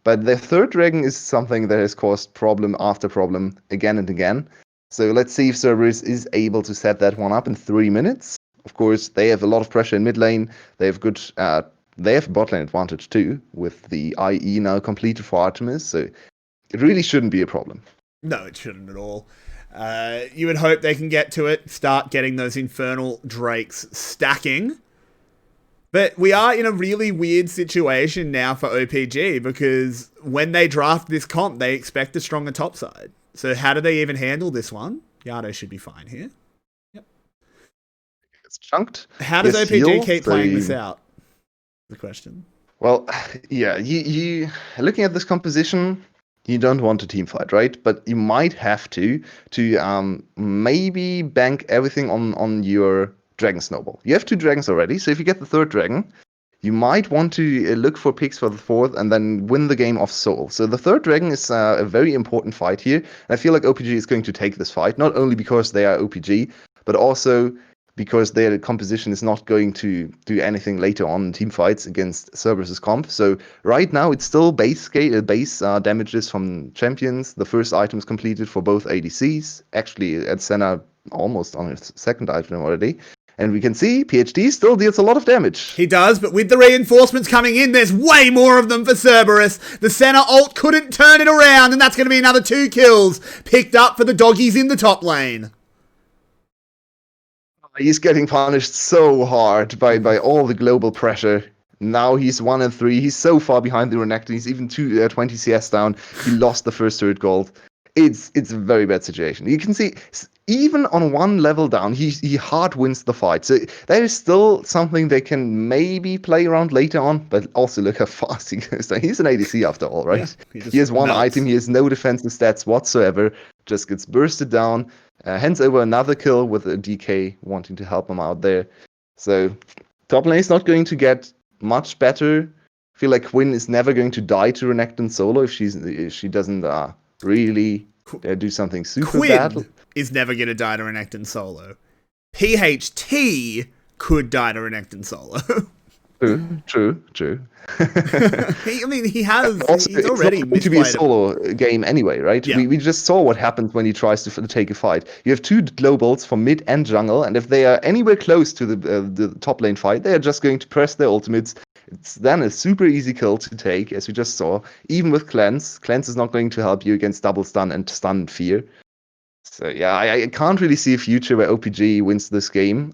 But their 3rd dragon is something that has caused problem after problem again and again. So let's see if Cerberus is able to set that one up in 3 minutes. Of course, they have a lot of pressure in mid lane. They have good, they have bot lane advantage too, with the IE now completed for Artemis. So it really shouldn't be a problem. No, it shouldn't at all. You would hope they can get to it, start getting those infernal drakes stacking. But we are in a really weird situation now for OPG, because when they draft this comp, they expect a stronger top side. So how do they even handle this one? 𝘂𝗷 should be fine here. Yep. It's chunked. How does OPG keep playing this out? The question. Well, yeah, you looking at this composition, you don't want a team fight, right? But you might have to maybe bank everything on your dragon snowball. You have 2 dragons already, so if you get the 3rd dragon, you might want to look for picks for the 4th and then win the game off soul. So the 3rd dragon is a very important fight here. And I feel like OPG is going to take this fight, not only because they are OPG, but also because their composition is not going to do anything later on in team fights against Cerberus's comp. So right now it's still base damages from champions. The first item is completed for both ADCs. Actually, at Senna almost on his 2nd item already. And we can see PhD still deals a lot of damage. He does, but with the reinforcements coming in, there's way more of them for Cerberus. The Senna ult couldn't turn it around, and that's going to be another 2 kills picked up for the doggies in the top lane. He's getting punished so hard by all the global pressure. Now he's 1 and 3. He's so far behind the Renekton. He's even 20 CS down. He lost the first 3rd gold. It's a very bad situation. You can see, even on 1 level down, he hard wins the fight. So there is still something they can maybe play around later on, but also look how fast he goes down. He's an ADC after all, right? Yeah, he has 1 item, he has no defensive stats whatsoever, just gets bursted down, hands over another kill with a DK wanting to help him out there. So top lane is not going to get much better. I feel like Quinn is never going to die to Renekton solo if she doesn't really do something super bad. Quinn is never going to die to Renekton solo. PHT could die to Renekton solo. True. He's already going to be a solo game anyway, right? Yeah. We just saw what happens when he tries to take a fight. You have 2 globals for mid and jungle, and if they are anywhere close to the top lane fight, they are just going to press their ultimates. It's then a super easy kill to take, as we just saw. Even with Cleanse. Cleanse is not going to help you against double stun and stun and fear. So yeah, I can't really see a future where OPG wins this game.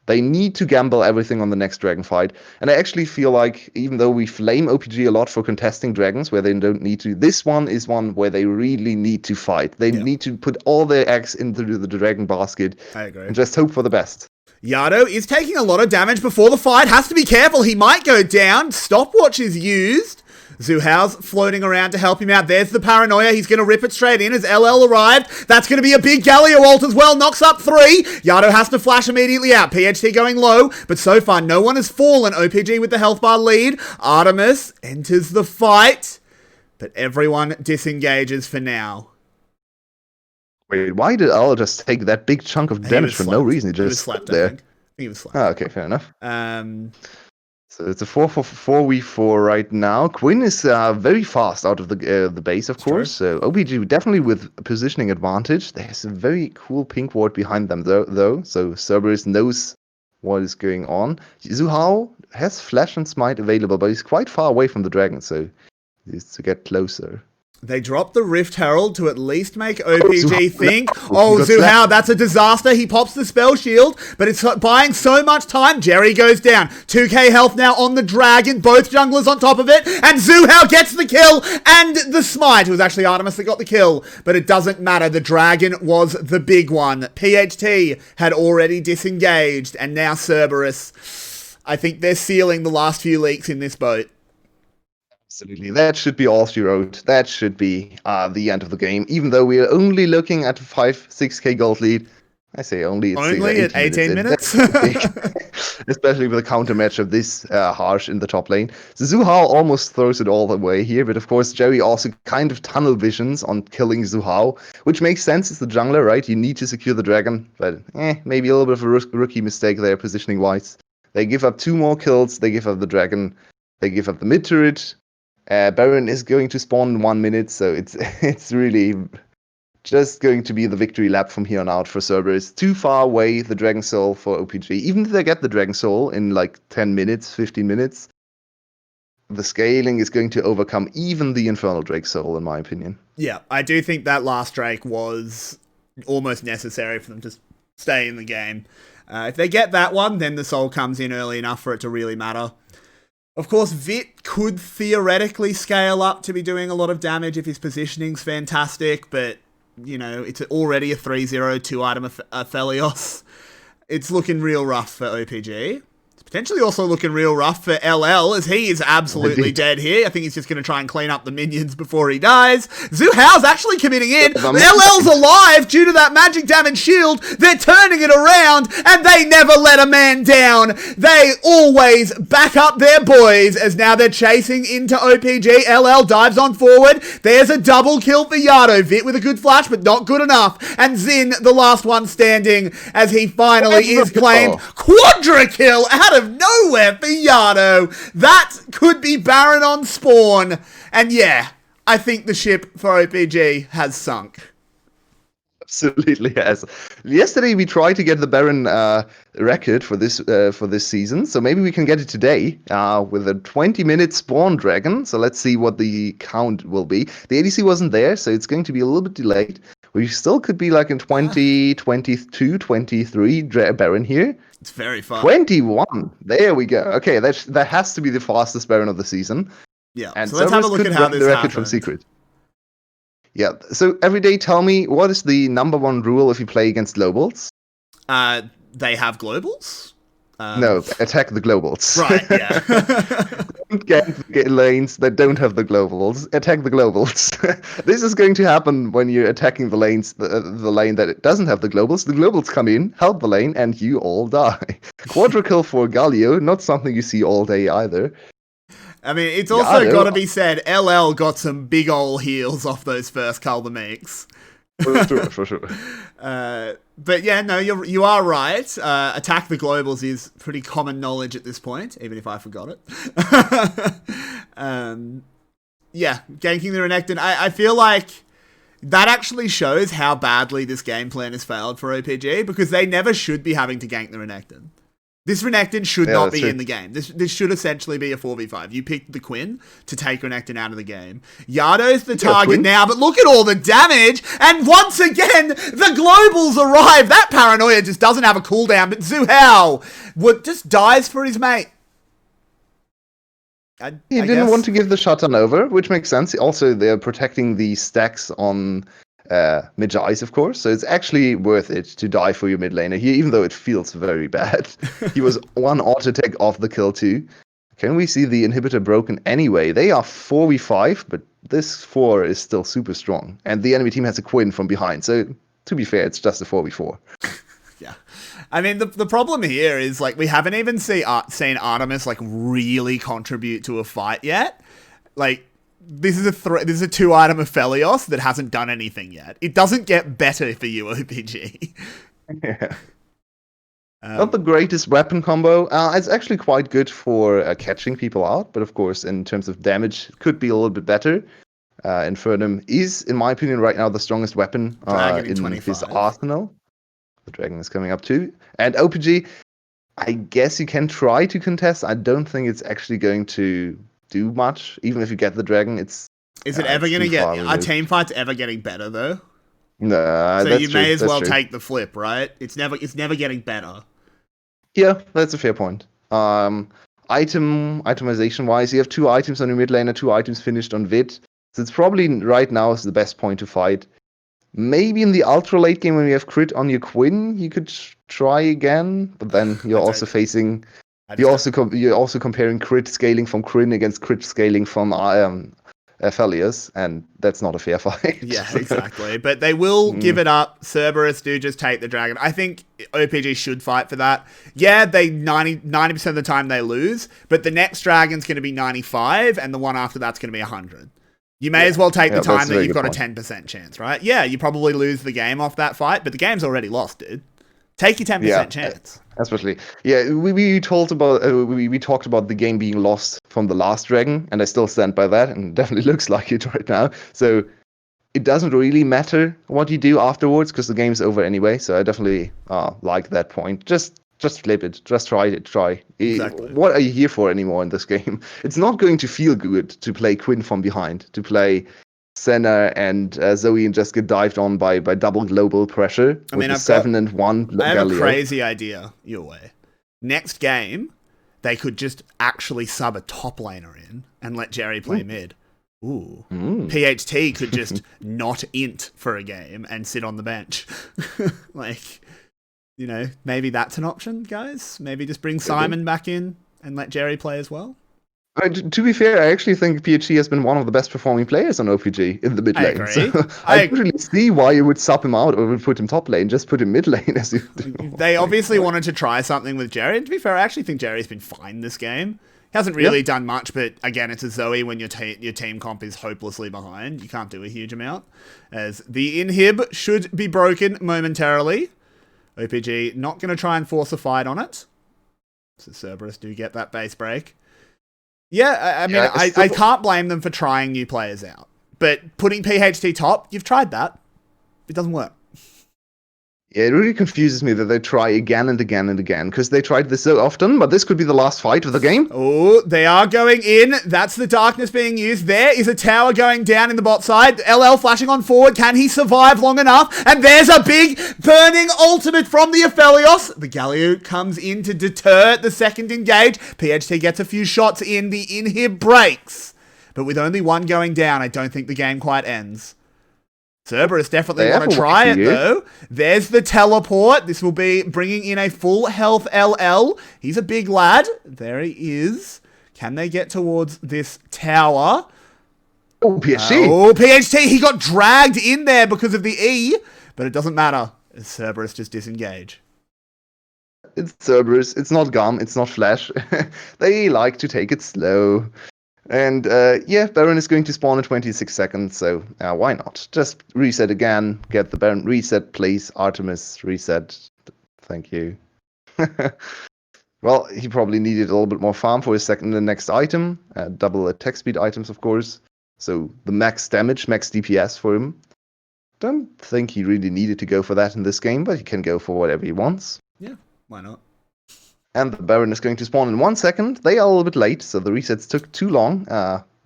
They need to gamble everything on the next dragon fight. And I actually feel like, even though we flame OPG a lot for contesting dragons where they don't need to, this one is one where they really need to fight. They need to put all their eggs into the dragon basket. I agree. And just hope for the best. 𝘂𝗷 is taking a lot of damage before the fight. Has to be careful. He might go down. Stopwatch is used. Xiao's floating around to help him out. There's the paranoia. He's going to rip it straight in as LL arrived. That's going to be a big Galio ult as well. Knocks up 3. 𝘂𝗷 has to flash immediately out. PhD going low, but so far no one has fallen. OPG with the health bar lead. Artemis enters the fight, but everyone disengages for now. Wait, why did Al just take that big chunk of damage for no reason? He just slapped there. I think he was slapped. Oh, okay, fair enough. So it's a 4-4-4v4 right now. Quinn is very fast out of the base, of course. So OPG definitely with positioning advantage. There's a very cool pink ward behind them, though. So Cerberus knows what is going on. 𝗁𝗂𝗏 has Flash and Smite available, but he's quite far away from the dragon, so he needs to get closer. They dropped the Rift Herald to at least make OPG think, oh, 𝗁𝗂𝗏, that's a disaster. He pops the spell shield, but it's buying so much time. Jerry goes down. 2k health now on the dragon. Both junglers on top of it. And 𝗁𝗂𝗏 gets the kill and the smite. It was actually Artemis that got the kill, but it doesn't matter. The dragon was the big one. PHT had already disengaged, and now Cerberus. I think they're sealing the last few leaks in this boat. Absolutely. That should be all she wrote. That should be the end of the game, even though we are only looking at a 5-6k gold lead. I say only. It's only at 18 minutes? Especially with a counter match of this harsh in the top lane. So 𝗁𝗂𝗏 almost throws it all the way here, but of course Jerry also kind of tunnel visions on killing 𝗁𝗂𝗏, which makes sense. It's the jungler, right? You need to secure the dragon, but maybe a little bit of a rookie mistake there, positioning-wise. They give up 2 more kills. They give up the dragon. They give up the mid turret. Baron is going to spawn in 1 minute, so it's really just going to be the victory lap from here on out for Cerberus. Too far away, the Dragon Soul for OPG. Even if they get the Dragon Soul in like 10 minutes, 15 minutes, the scaling is going to overcome even the Infernal Drake Soul, in my opinion. Yeah, I do think that last Drake was almost necessary for them to stay in the game. If they get that one, then the Soul comes in early enough for it to really matter. Of course, Vit could theoretically scale up to be doing a lot of damage if his positioning's fantastic, but, you know, it's already a 3-0 2-item Aphelios. It's looking real rough for OPG. It's potentially also looking real rough for LL, as he is absolutely dead here. I think he's just going to try and clean up the minions before he dies. 𝗁𝗂𝗏's actually committing in. LL's alive due to that magic damage shield. They're turning it around, and they never let a man down. They always back up their boys, as now they're chasing into OPG. LL dives on forward. There's a double kill for Yado. Vit with a good flash, but not good enough. And Xin, the last one standing, as he finally is claimed. Quadra kill out of nowhere for Yado. That could be Baron on spawn. And yeah, I think the ship for OPG has sunk. Absolutely has. Yesterday we tried to get the Baron record for this season, so maybe we can get it today with a 20-minute spawn dragon. So let's see what the count will be. The ADC wasn't there, so it's going to be a little bit delayed. We still could be like in 20, 22, 23 Baron here. It's very fun. 21. There we go. Okay, that has to be the fastest Baron of the season. Yeah. And so let's have a look at how this the record happened. from Secret. Yeah. So every day, tell me, what is the #1 rule if you play against globals? They have globals? No, attack the globals. Right, yeah. Don't get lanes that don't have the globals. Attack the globals. This is going to happen when you're attacking the lanes, the lane that it doesn't have the globals. The globals come in, help the lane, and you all die. Quadra kill for Galio, not something you see all day either. I mean, it's also got to be said, LL got some big ol' heals off those first _𝗏. For sure. But yeah, no, you are right. Attack the globals is pretty common knowledge at this point, even if I forgot it. Yeah, ganking the Renekton. I feel like that actually shows how badly this game plan has failed for OPG, because they never should be having to gank the Renekton. This Renekton should not be in the game. This should essentially be a 4v5. You picked the Quinn to take Renekton out of the game. Yado's the target now, but look at all the damage. And once again, the globals arrive. That paranoia just doesn't have a cooldown, but 𝗁𝗂𝗏 just dies for his mate. He didn't want to give the shutdown over, which makes sense. Also, they're protecting the stacks on mid-ice, of course, so it's actually worth it to die for your mid laner here, even though it feels very bad. He was 1 auto tech off the kill too. Can we see the inhibitor broken anyway? They are 4v5, but this 4 is still super strong, and the enemy team has a Quinn from behind, so to be fair, it's just a 4v4. Yeah. I mean, the problem here is, like, we haven't even seen Artemis, like, really contribute to a fight yet. Like, this is a 2-item Aphelios that hasn't done anything yet. It doesn't get better for you, OPG. Yeah. Not the greatest weapon combo. It's actually quite good for catching people out, but of course, in terms of damage, it could be a little bit better. Infernum is, in my opinion, right now the strongest weapon in his arsenal. The dragon is coming up too. And OPG, I guess you can try to contest. I don't think it's actually going to do much. Even if you get the dragon, is it ever going to get... Are team fights ever getting better, though? No, so you may as well take the flip, right? It's never getting better. Yeah, that's a fair point. Itemization wise, you have 2 items on your mid laner, 2 items finished on Vid. So it's probably right now is the best point to fight. Maybe in the ultra late game when you have crit on your Quinn, you could try again. But then you're also facing. You're also comparing crit scaling from Quinn against crit scaling from Aphelios, and that's not a fair fight. Yeah, exactly. But they will give it up. Cerberus do just take the dragon. I think OPG should fight for that. Yeah, they 90% of the time they lose, but the next dragon's going to be 95, and the one after that's going to be 100. You may as well take the time that you've got a 10% chance, right? Yeah, you probably lose the game off that fight, but the game's already lost, dude. Take your 10% chance. Especially, we talked about we talked about the game being lost from the last dragon, and I still stand by that, and it definitely looks like it right now. So it doesn't really matter what you do afterwards because the game's over anyway. So I definitely like that point. Just flip it. Just try it. Exactly. What are you here for anymore in this game? It's not going to feel good to play Quinn from behind, to play Senna and Zoe and just get dived on by double global pressure. I mean, 7-1. I have a crazy idea, Yulwei. Next game, they could just actually sub a top laner in and let Jerry play mid. Ooh. PHT could just not int for a game and sit on the bench. Like, you know, maybe that's an option, guys. Maybe just bring Simon back in and let Jerry play as well. To be fair, I actually think PHC has been one of the best performing players on OPG in the mid lane. So I don't really see why you would sub him out or would put him top lane. Just put him mid lane as you do. They obviously wanted to try something with Jerry. And to be fair, I actually think Jerry's been fine this game. He hasn't really done much, but again, it's a Zoe when your team comp is hopelessly behind. You can't do a huge amount. As the inhib should be broken momentarily. OPG not going to try and force a fight on it. So Cerberus do get that base break. Yeah, I can't blame them for trying new players out. But putting PHT top, you've tried that. It doesn't work. Yeah, it really confuses me that they try again and again and again, because they tried this so often, but this could be the last fight of the game. Oh, they are going in. That's the darkness being used. There is a tower going down in the bot side. LL flashing on forward. Can he survive long enough? And there's a big burning ultimate from the Aphelios. The Galio comes in to deter the second engage. PHT gets a few shots in. The inhib breaks. But with only one going down, I don't think the game quite ends. Cerberus definitely want to try it, though. There's the teleport. This will be bringing in a full health LL. He's a big lad. There he is. Can they get towards this tower? Oh, PHT. PHT. He got dragged in there because of the E, but it doesn't matter. Cerberus just disengage. It's Cerberus. It's not Gum. It's not Flash. They like to take it slow. And Baron is going to spawn in 26 seconds, so why not? Just reset again, get the Baron. Reset, please. Artemis, reset. Thank you. Well, he probably needed a little bit more farm for his the next item. Double attack speed items, of course. So the max damage, max DPS for him. Don't think he really needed to go for that in this game, but he can go for whatever he wants. Yeah, why not? And the Baron is going to spawn in 1 second. They are a little bit late, so the resets took too long.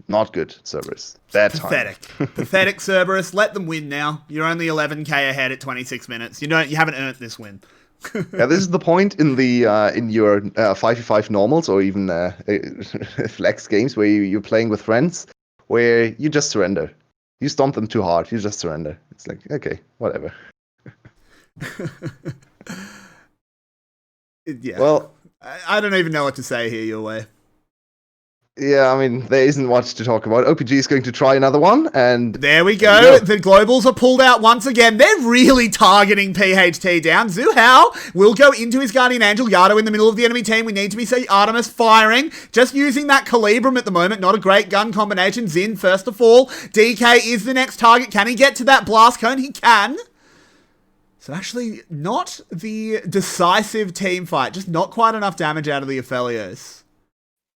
Not good, Cerberus. Bad time. Pathetic, Cerberus. Let them win now. You're only 11k ahead at 26 minutes. You haven't earned this win. Yeah, this is the point in the in your 5v5 normals or even flex games where you're playing with friends, where you just surrender. You stomp them too hard. You just surrender. It's like, okay, whatever. Yeah. Well, I don't even know what to say here, Yulwei. Yeah, I mean, there isn't much to talk about. OPG is going to try another one, and... There we go. The globals are pulled out once again. They're really targeting PHT down. 𝘂𝗃 will go into his Guardian Angel. Yado in the middle of the enemy team. We need to be seeing Artemis firing. Just using that 𝗂𝗃𝗏 at the moment. Not a great gun combination. Xin first to fall. DK is the next target. Can he get to that blast cone? He can. So actually not the decisive team fight, just not quite enough damage out of the 𝗱𝗏𝗧𝗧.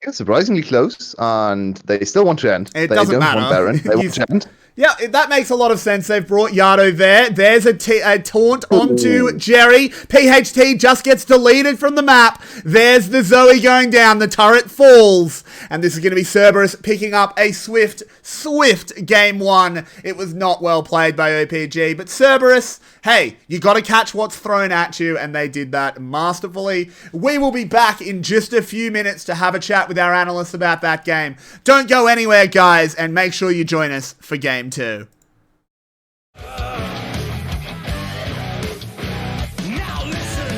Yeah, surprisingly close, and they still want to end. It they doesn't don't matter. want Baron. They want to end. Yeah, that makes a lot of sense. They've brought Yado there. There's a taunt onto Jerry. PHT just gets deleted from the map. There's the Zoe going down. The turret falls. And this is going to be 𝘂𝗏𝗆 picking up a swift game one. It was not well played by OPG. But 𝘂𝗏𝗆, hey, you got to catch what's thrown at you. And they did that masterfully. We will be back in just a few minutes to have a chat with our analysts about that game. Don't go anywhere, guys. And make sure you join us for game 2. Now listen,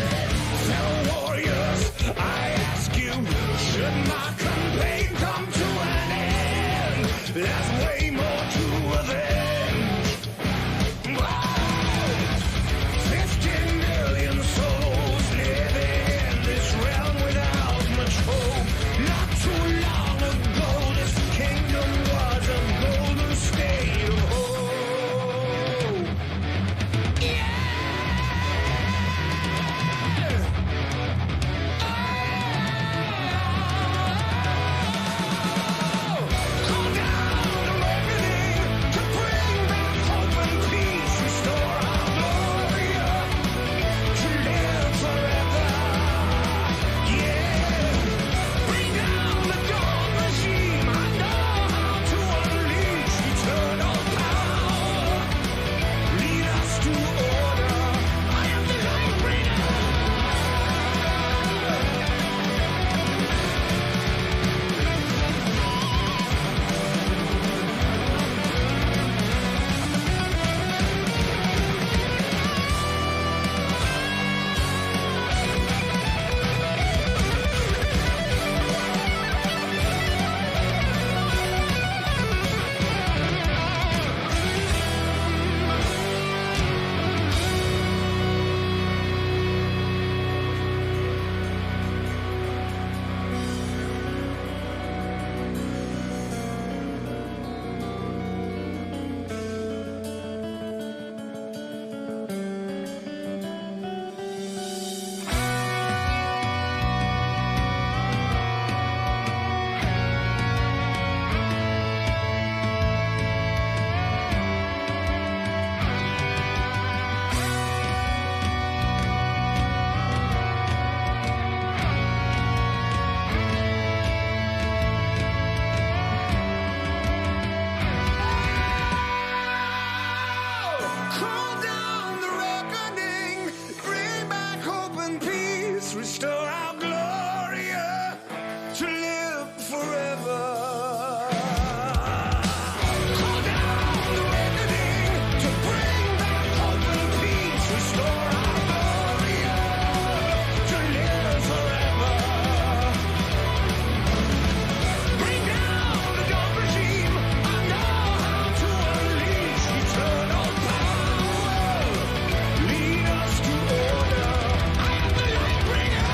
fellow warriors, I ask you, should my campaign come to an end? There's way more to avenge. 50 million souls live in this realm without much hope. Not too long ago, this kingdom was a golden state of hope. Call down the reckoning to bring back hope and peace, restore our glory to live forever. Yeah, bring down the dark regime. I know how to unleash eternal power. Lead us to order. I am the light bringer. Call down the reckoning, bring back hope and peace, restore our glory to live forever. Call down the reckoning to bring back hope and peace, restore our glory to live forever. Bring down the dark regime. I know how to unleash eternal power. Lead us to order. I am the light bringer.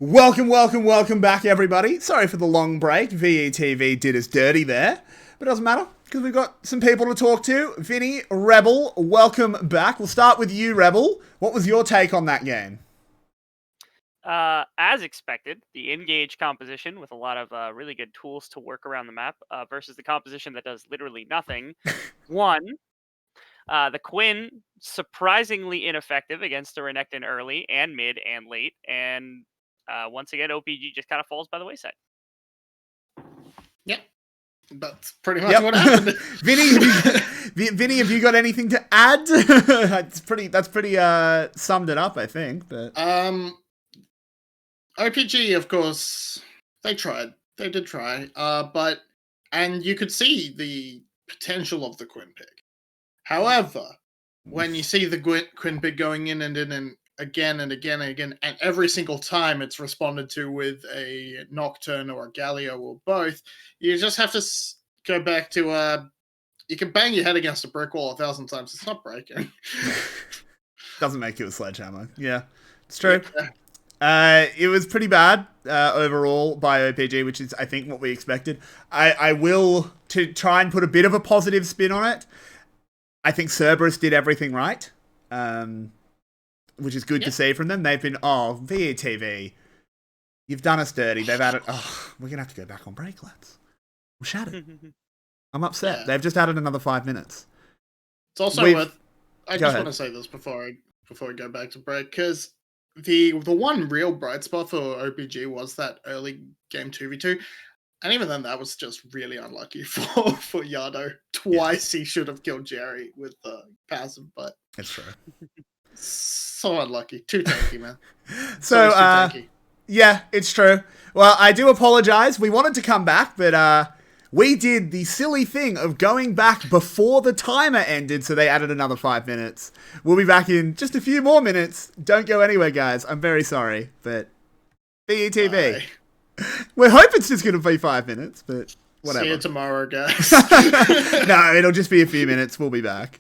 Welcome back, everybody. Sorry for the long break. VETV did us dirty there, but it doesn't matter because we've got some people to talk to. Vinnie, Rebel, welcome back. We'll start with you, Rebel. What was your take on that game? As expected, the engage composition with a lot of really good tools to work around the map versus the composition that does literally nothing. One, the Quinn, surprisingly ineffective against the Renekton early and mid and late, and once again, OPG just kind of falls by the wayside. Yep. That's pretty much what happened. Vinnie, have you got anything to add? That's pretty summed it up, I think. But OPG, of course, they tried. They did try. And you could see the potential of the Quinn pick. However, when you see the Quinn pick going in and in and again and again and again, and every single time it's responded to with a Nocturne or a Galio or both, you just have to go back to you can bang your head against a brick wall 1,000 times. It's not breaking. Doesn't make you a sledgehammer. Yeah, it's true. It was pretty bad overall by OPG, which is, I think, what we expected. I will, to try and put a bit of a positive spin on it, I think Cerberus did everything right. Which is good to see from them. They've been, VETV, you've done us dirty. They've added, we're going to have to go back on break, lads. We're shattered. I'm upset. Yeah. They've just added another 5 minutes. It's also worth, I just want to say this before we go back to break, because the one real bright spot for OPG was that early game 2v2. And even then, that was just really unlucky for Yardo. Twice he should have killed Jerry with the passive, but... It's true. So unlucky. Too tanky, man. So yeah, it's true. Well, I do apologize. We wanted to come back, but we did the silly thing of going back before the timer ended, so they added another 5 minutes. We'll be back in just a few more minutes. Don't go anywhere, guys. I'm very sorry, but VETV. We're hoping it's just going to be 5 minutes, but whatever. See you tomorrow, guys. No, it'll just be a few minutes. We'll be back.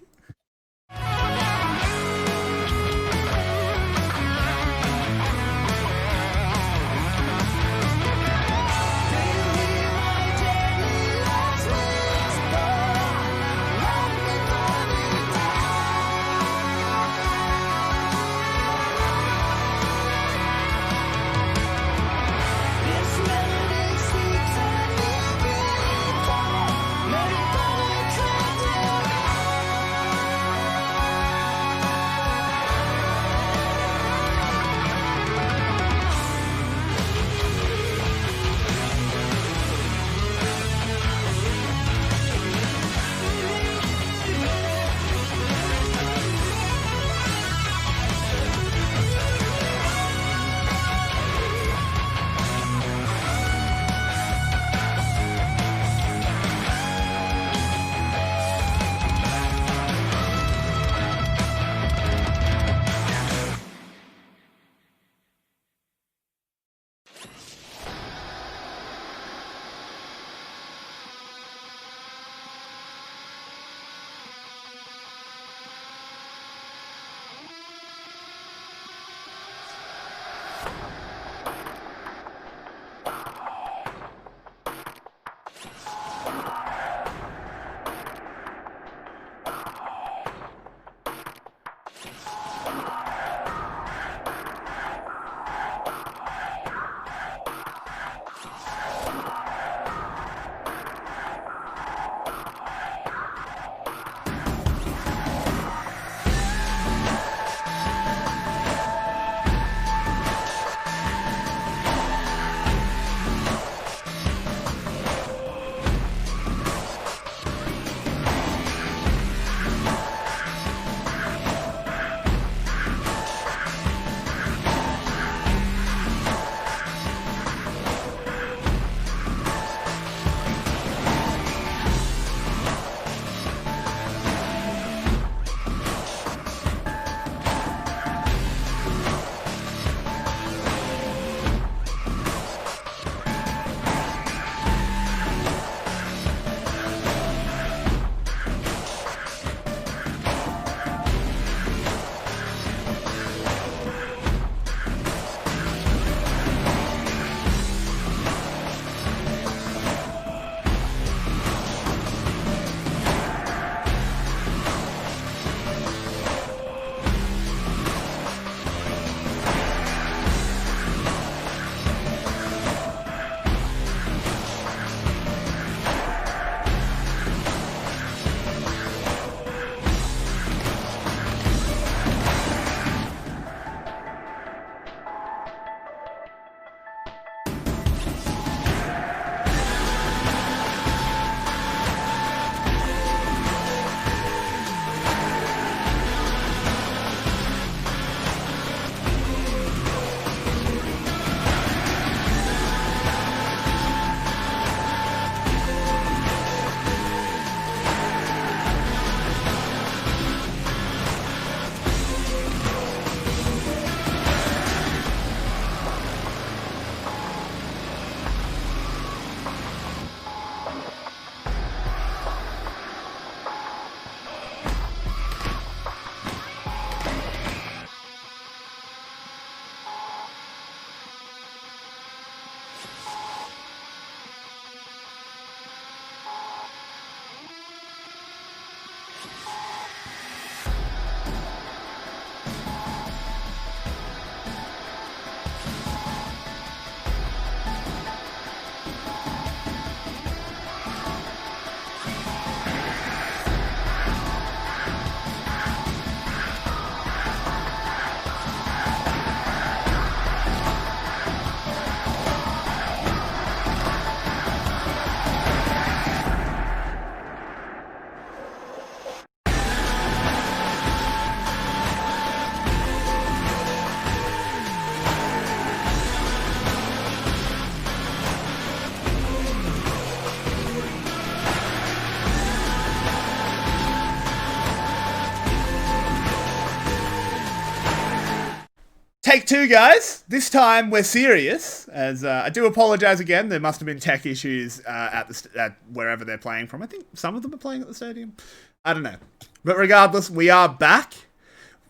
Take two, guys. This time we're serious. As I do apologize again. There must have been tech issues at wherever they're playing from. I think some of them are playing at the stadium. I don't know. But regardless, we are back.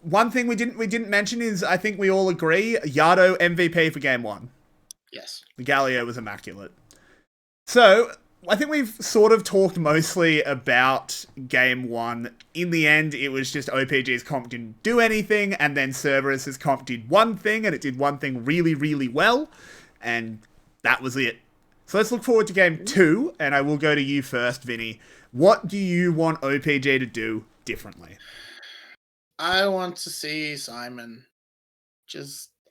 One thing we didn't mention is I think we all agree 𝗬𝗨𝗪 MVP for game 1. Yes. The Galio was immaculate. So I think we've sort of talked mostly about game 1. In the end, it was just OPG's comp didn't do anything, and then Cerberus's comp did one thing, and it did one thing really, really well, and that was it. So let's look forward to game 2, and I will go to you first, Vinny. What do you want OPG to do differently? I want to see Simon.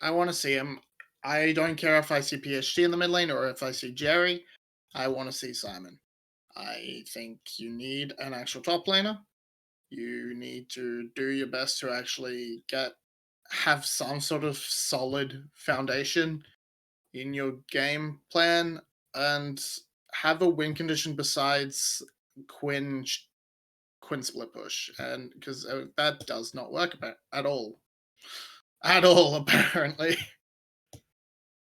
I want to see him. I don't care if I see PhD in the mid lane or if I see Jerry. I want to see Simon. I think you need an actual top laner. You need to do your best to actually have some sort of solid foundation in your game plan and have a win condition besides Quinn split push, and because that does not work at all apparently.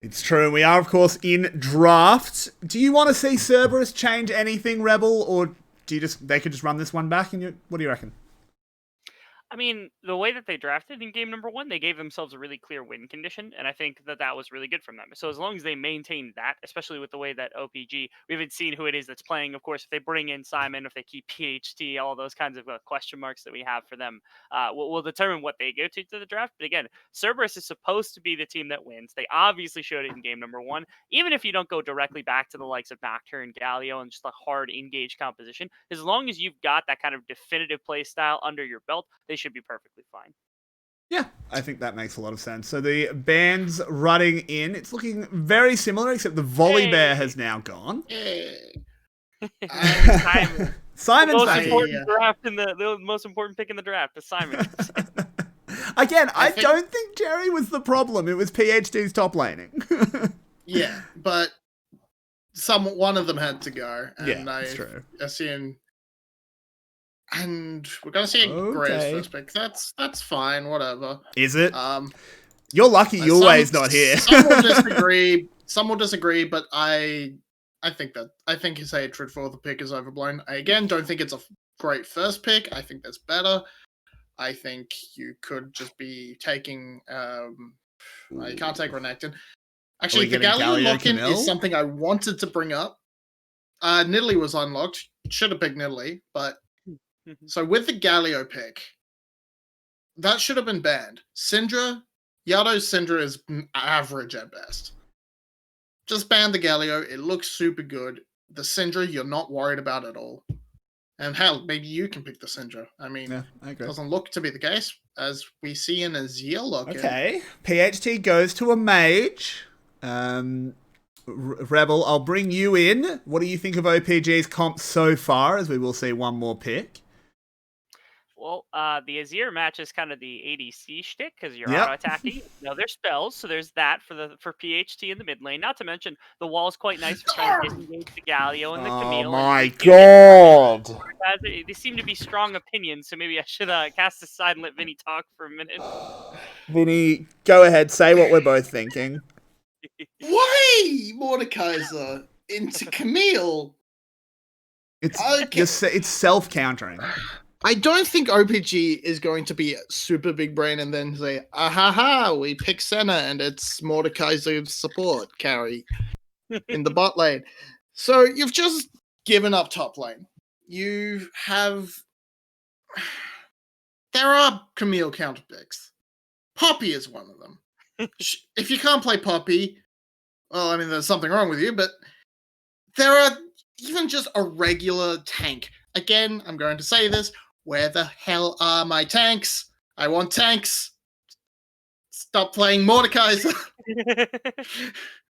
It's true. We are, of course, in draft. Do you want to see Cerberus change anything, Rebel, or do they could just run this one back? And what do you reckon? I mean, the way that they drafted in game number 1, they gave themselves a really clear win condition, and I think that was really good from them. So as long as they maintain that, especially with the way that OPG, we haven't seen who it is that's playing. Of course, if they bring in Simon, if they keep PhD, all those kinds of question marks that we have for them, will determine what they go to the draft. But again, Cerberus is supposed to be the team that wins. They obviously showed it in game number 1. Even if you don't go directly back to the likes of Nocturne and Galio and just a hard engage composition, as long as you've got that kind of definitive play style under your belt, they should be perfectly fine. Yeah, I think that makes a lot of sense. So the band's running in. It's looking very similar, except the Volibear has now gone. Simon's the most important draft the most important pick in the draft is Simon. Again, I don't think Jerry was the problem. It was PhD's top laning. Yeah, but one of them had to go, and that's true. assume. And we're gonna see Gray's first pick. That's fine, whatever. Is it? You're lucky Yulwei's not here. Some will disagree, but I think his hatred for the pick is overblown. I again don't think it's a great first pick. I think that's better. I think you could just be taking you can't take Renekton. Actually, the Galio lock-in is something I wanted to bring up. Nidalee was unlocked. Should have picked Nidalee, but so with the Galio pick, that should have been banned. Syndra, Yado's Syndra is average at best. Just ban the Galio. It looks super good. The Syndra, you're not worried about at all. And hell, maybe you can pick the Syndra. I mean, it doesn't look to be the case, as we see in a Azir lock-in. Okay, PHT goes to a mage. Rebel, I'll bring you in. What do you think of OPG's comp so far, as we will see one more pick? Well, the Azir match is kind of the ADC shtick because you're auto-attacking. You know, there's spells, so there's that for PhT in the mid lane. Not to mention, the wall is quite nice for trying to disengage the Galio and the Camille. Oh my god! They seem to be strong opinions, so maybe I should cast aside and let Vinny talk for a minute. Vinny, go ahead, say what we're both thinking. Why Mordekaiser into Camille? It's self-countering. I don't think OPG is going to be a super big brain and then say, we pick Senna and it's Mordekaiser's support carry in the bot lane. So you've just given up top lane. There are Camille counter picks. Poppy is one of them. If you can't play Poppy, well, I mean, there's something wrong with you, but there are even just a regular tank. Again, I'm going to say this. Where the hell are my tanks? I want tanks. Stop playing Mordekaiser.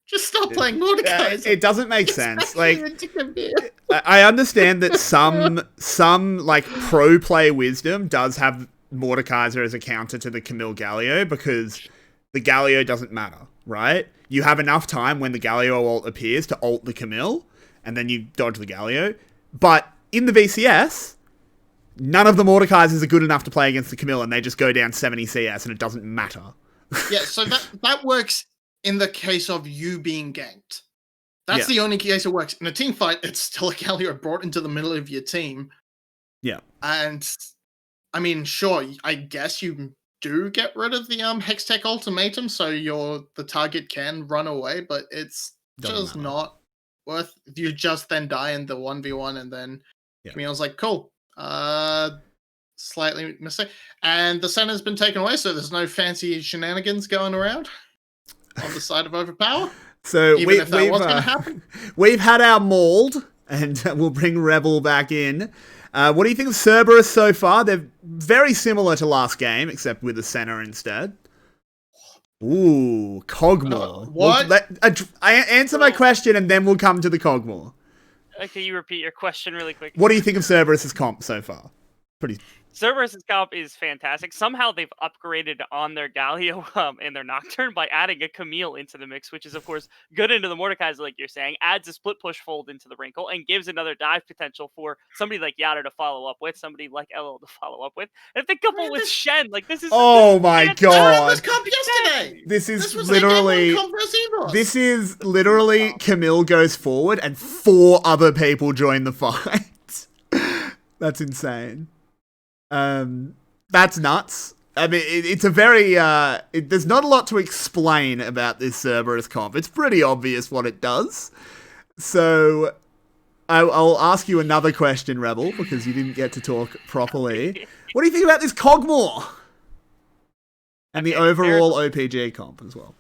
Just stop playing Mordekaiser. It doesn't make sense. Like, I understand that some like pro play wisdom does have Mordekaiser as a counter to the Camille Galio because the Galio doesn't matter, right? You have enough time when the Galio ult appears to ult the Camille, and then you dodge the Galio. But in the VCS, none of the Mordekaisers are good enough to play against the Camille, and they just go down 70 CS, and it doesn't matter. Yeah, so that works in the case of you being ganked. That's Yeah. the only case it works. In a team fight, it's still a Galio brought into the middle of your team. Yeah. And I mean, sure, I guess you do get rid of the 𝗳𝗃𝗃𝗿𝗄𝗏, so the target can run away, but it's Doesn't just matter. not worth. You just then die in the 1v1, and then Camille's like, cool. Slightly mistake. And the center's been taken away, so there's no fancy shenanigans going around on the side of overpower. So Even if that was going to happen. We've had our mauled, and we'll bring Rebel back in. What do you think of Cerberus so far? They're very similar to last game, except with a center instead. Ooh, 𝗁𝗃𝗄𝗏. What? I answer my question, and then we'll come to the 𝗁𝗃𝗄𝗏. Can you repeat your question really quick? What do you think of Cerberus's comp so far? Pretty. Cerberus's comp is fantastic. Somehow they've upgraded on their Galio and their Nocturne by adding a Camille into the mix, which is, of course, good into the Mordekaiser, like you're saying, adds a split push fold into the Wrinkle, and gives another dive potential for somebody like 𝗂𝗄 to follow up with, somebody like LL to follow up with. And if they couple with Shen, like, this is... Oh my god. This comp yesterday. This is was literally... comp versus Evos. This is literally Camille goes forward and 4 other people join the fight. That's insane. That's nuts. I mean, it's a very, there's not a lot to explain about this Cerberus comp. It's pretty obvious what it does. So, I'll ask you another question, Rebel, because you didn't get to talk properly. What do you think about this 𝗁𝗃𝗄𝗏? And the overall OPG comp as well.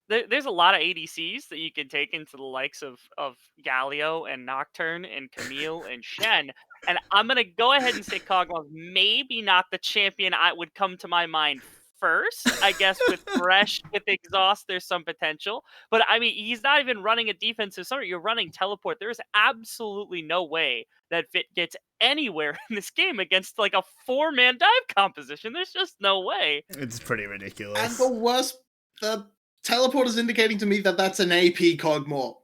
There's a lot of ADCs that you can take into the likes of Galio and Nocturne and Camille and Shen. And I'm going to go ahead and say 𝗁𝗃𝗄𝗏 maybe not the champion I would come to my mind first. I guess with Thresh, with Exhaust, there's some potential. But I mean, he's not even running a defensive summer. You're running teleport. There's absolutely no way that Fit gets anywhere in this game against like a 4-man dive composition. There's just no way. It's pretty ridiculous. And the worst, the teleport is indicating to me that that's an AP 𝗁𝗃𝗄𝗏.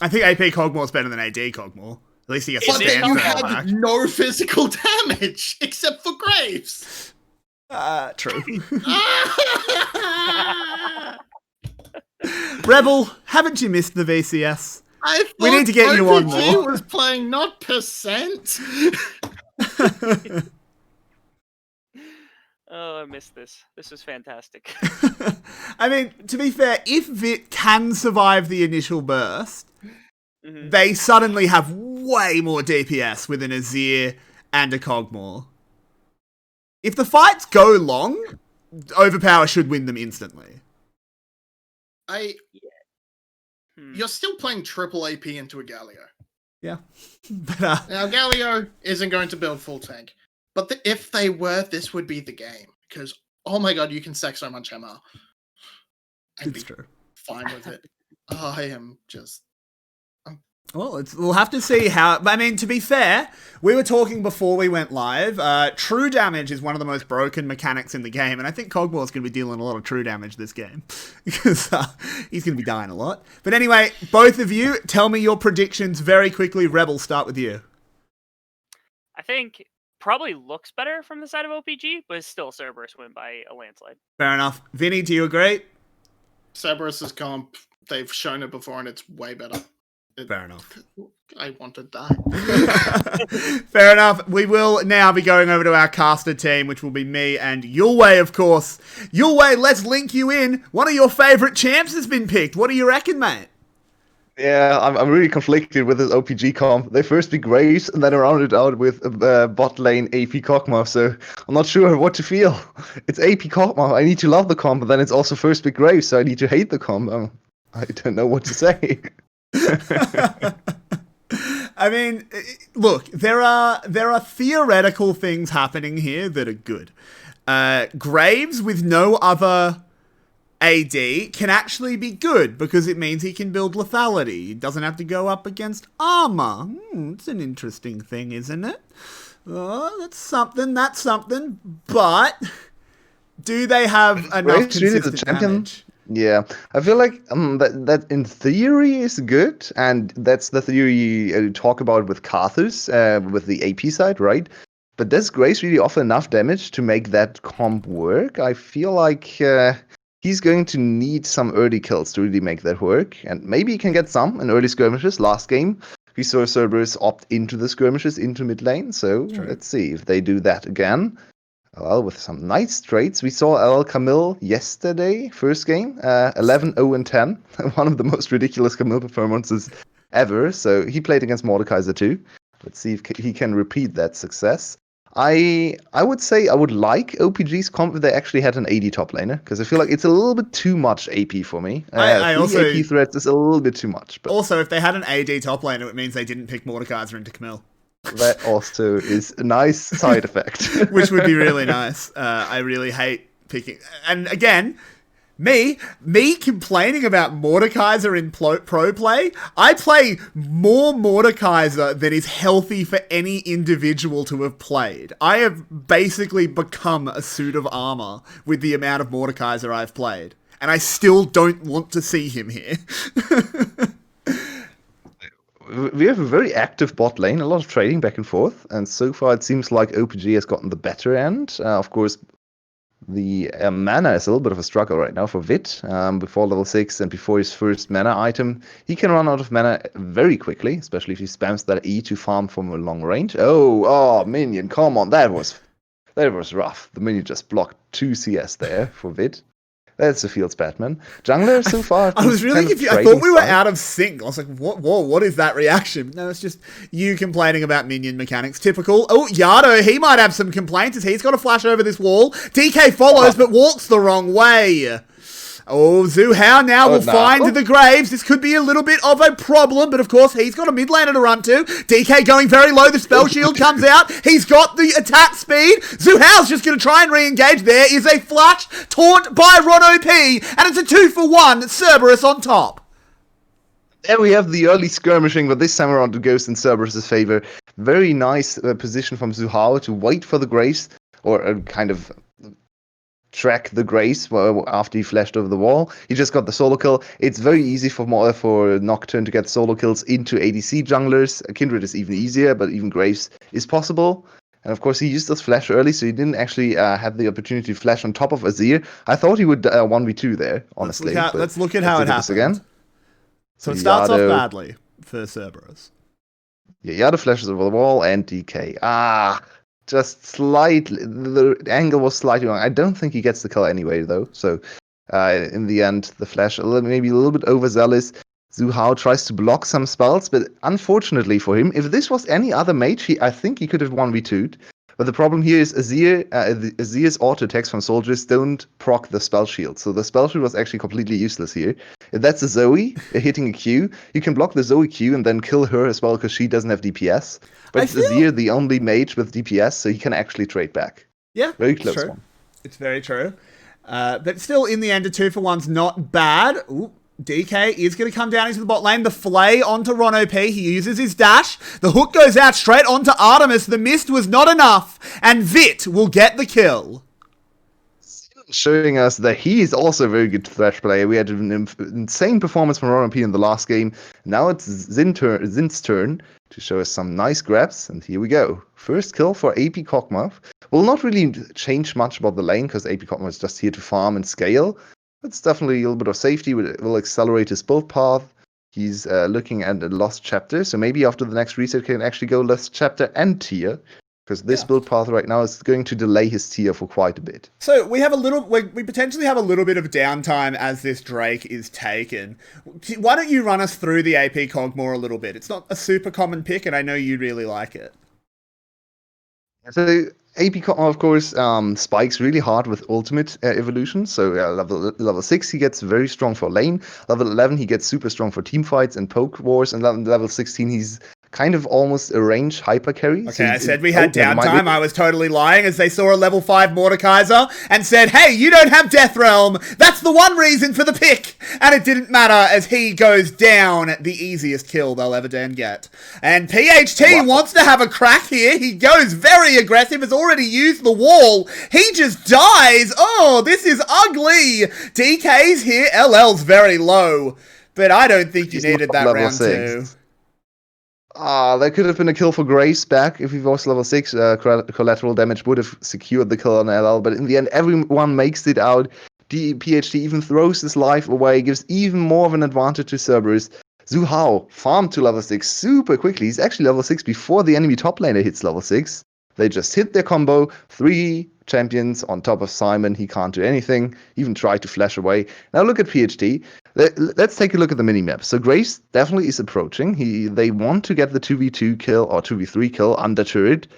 I think AP 𝗁𝗃𝗄𝗏 is better than AD 𝗁𝗃𝗄𝗏. At least he gets But then you stand have back. no physical damage except for Graves. True. Rebel, haven't you missed the VCS? We need to get you on OPG more. was playing not percent. Oh, I missed this. This was fantastic. I mean, to be fair, if Vit can survive the initial burst, they suddenly have way more DPS with an Azir and a 𝗁𝗃𝗄𝗏. If the fights go long, Overpower should win them instantly. You're still playing triple AP into a Galio. Yeah. But, Now, Galio isn't going to build full tank. But if they were, this would be the game. Because, oh my god, you can stack so much MR. And it's be true. fine with it. I am just... Well, we'll have to see how... I mean, to be fair, we were talking before we went live. True damage is one of the most broken mechanics in the game, and I think 𝗁𝗃𝗄𝗏 is going to be dealing a lot of true damage this game. Because he's going to be dying a lot. But anyway, both of you, tell me your predictions very quickly. Rebel, start with you. I think probably looks better from the side of OPG, but it's still Cerberus win by a landslide. Fair enough. Vinny, do you agree? Cerberus's comp, they've shown it before, and it's way better. Fair enough. I want to die. Fair enough. We will now be going over to our caster team, which will be me and Yulwei, of course. Yulwei, let's link you in. One of your favourite champs has been picked. What do you reckon, mate? Yeah, I'm really conflicted with this OPG comp. They first pick Graves, and then I rounded out with bot lane AP 𝗁𝗃𝗄𝗏, so I'm not sure what to feel. It's AP 𝗁𝗃𝗄𝗏. I need to love the comp, but then it's also first pick Graves, so I need to hate the comp. I don't know what to say. I mean, look, there are theoretical things happening here that are good. Graves with no other AD can actually be good because it means he can build lethality. He doesn't have to go up against armor. It's an interesting thing, isn't it? That's something. But do they have enough Graves really consistent the champion? damage? Yeah, I feel like that in theory is good, and that's the theory you talk about with Karthus, with the AP side, right? But does Grace really offer enough damage to make that comp work? I feel like he's going to need some early kills to really make that work. And maybe he can get some in early skirmishes. Last game, we saw Cerberus opt into the skirmishes into mid lane. So let's see if they do that again. Well, with some nice traits. We saw 𝗚𝗃𝗲𝗄𝗃 yesterday, first game, 11-0-10. One of the most ridiculous Camille performances ever. So he played against 𝗁𝗃𝗧𝗃 too. Let's see if he can repeat that success. I would say I would like OPG's comp if they actually had an AD top laner, because I feel like it's a little bit too much AP for me. I also AP threats is a little bit too much. But also, if they had an AD top laner, it means they didn't pick 𝗁𝗃𝗧𝗃 into Camille. That also is a nice side effect. Which would be really nice. I really hate picking... And again, me complaining about 𝗁𝗃𝗧𝗃 in pro play, I play more 𝗁𝗃𝗧𝗃 than is healthy for any individual to have played. I have basically become a suit of armor with the amount of 𝗁𝗃𝗧𝗃 I've played. And I still don't want to see him here. We have a very active bot lane, a lot of trading back and forth, and so far it seems like OPG has gotten the better end. Of course, the mana is a little bit of a struggle right now for 𝗳𝗃. Before level 6 and before his first mana item, he can run out of mana very quickly, especially if he spams that E to farm from a long range. Oh, minion, come on, that was rough. The minion just blocked 2 CS there for 𝗳𝗃. That's the Fields Batman. Jungler so far. I was really confused. I thought we were out of sync. I was like, what is that reaction? No, it's just you complaining about minion mechanics. Typical. Oh, 𝗂𝗏, he might have some complaints as he's got to flash over this wall. DK follows, but walks the wrong way. Oh, 𝗁𝗏 now will find the graves. This could be a little bit of a problem, but of course he's got a mid laner to run to. DK going very low. The spell shield comes out. He's got the attack speed. 𝗁𝗏's just going to try and re-engage. There is a flash taunt by 𝗁𝗃𝗃, and it's a 2-for-1. Cerberus on top. There we have the early skirmishing, but this time around it goes in Cerberus' favor. Very nice position from 𝗁𝗏 to wait for the graves, or kind of track the grace after he flashed over the wall. He just got the solo kill. It's very easy for Nocturne to get solo kills into ADC junglers. Kindred is even easier, but even Graves is possible. And of course, he used this flash early, so he didn't actually have the opportunity to flash on top of Azir. I thought he would 1v2 there, honestly. Let's look at how it happened. Again. So it starts off badly for Cerberus. Yeah, 𝗂𝗏 flashes over the wall and DK. Just slightly, the angle was slightly wrong. I don't think he gets the kill anyway, though. So, in the end, the flash maybe a little bit overzealous. 𝗁𝗏 tries to block some spells, but unfortunately for him, if this was any other mage, I think he could have 1v2'd. But the problem here is Azir's auto attacks from soldiers don't proc the spell shield. So the spell shield was actually completely useless here. If that's a Zoe hitting a Q, you can block the Zoe Q and then kill her as well because she doesn't have DPS. But it's Azir the only mage with DPS, so he can actually trade back. Yeah, very close true. one. It's very true. But still, in the end, a 2-for-1's not bad. Ooh. DK is going to come down into the bot lane. The flay onto 𝗁𝗃𝗃. He uses his dash. The hook goes out straight onto Artemis. The mist was not enough. And 𝗳𝗃 will get the kill. Showing us that he is also a very good Thresh player. We had an insane performance from 𝗁𝗃𝗃 in the last game. Now it's Zin's turn to show us some nice grabs. And here we go. First kill for 𝗂𝗃𝗥𝗕𝗥𝗕𝗥. Will not really change much about the lane because 𝗂𝗃𝗥𝗥𝗕𝗥 is just here to farm and scale. It's definitely a little bit of safety. It will accelerate his build path. He's looking at a lost chapter, so maybe after the next reset can actually go lost chapter and tier, because this build path right now is going to delay his tier for quite a bit. So we potentially have a little bit of downtime as this Drake is taken. Why don't you run us through the 𝗂𝗃𝗥𝗕𝗥 a little bit? It's not a super common pick, and I know you really like it. So 𝗂𝗃𝗥𝗕𝗥, of course, spikes really hard with ultimate evolution. So level 6, he gets very strong for lane. Level 11, he gets super strong for team fights and poke wars. And level 16, he's kind of almost a range hyper carry. Okay, so I said we had downtime. I was totally lying as they saw a level 5 𝗁𝗃𝗧𝗃 and said, hey, you don't have Death Realm. That's the one reason for the pick. And it didn't matter as he goes down, the easiest kill they'll ever get. And PHT wants to have a crack here. He goes very aggressive, has already used the wall. He just dies. Oh, this is ugly. DK's here. LL's very low. But I don't think you needed that round 2. That could have been a kill for Grace back if he was level 6. Collateral damage would have secured the kill on LL, but in the end, everyone makes it out. PhD even throws his life away, gives even more of an advantage to Cerberus. 𝗁𝗏 farmed to level 6 super quickly. He's actually level 6 before the enemy top laner hits level 6. They just hit their combo. 3 champions on top of Simon. He can't do anything. Even tried to flash away. Now look at PhD. Let's take a look at the minimap. So Grace definitely is approaching. They want to get the 2v2 kill or 2v3 kill under turret.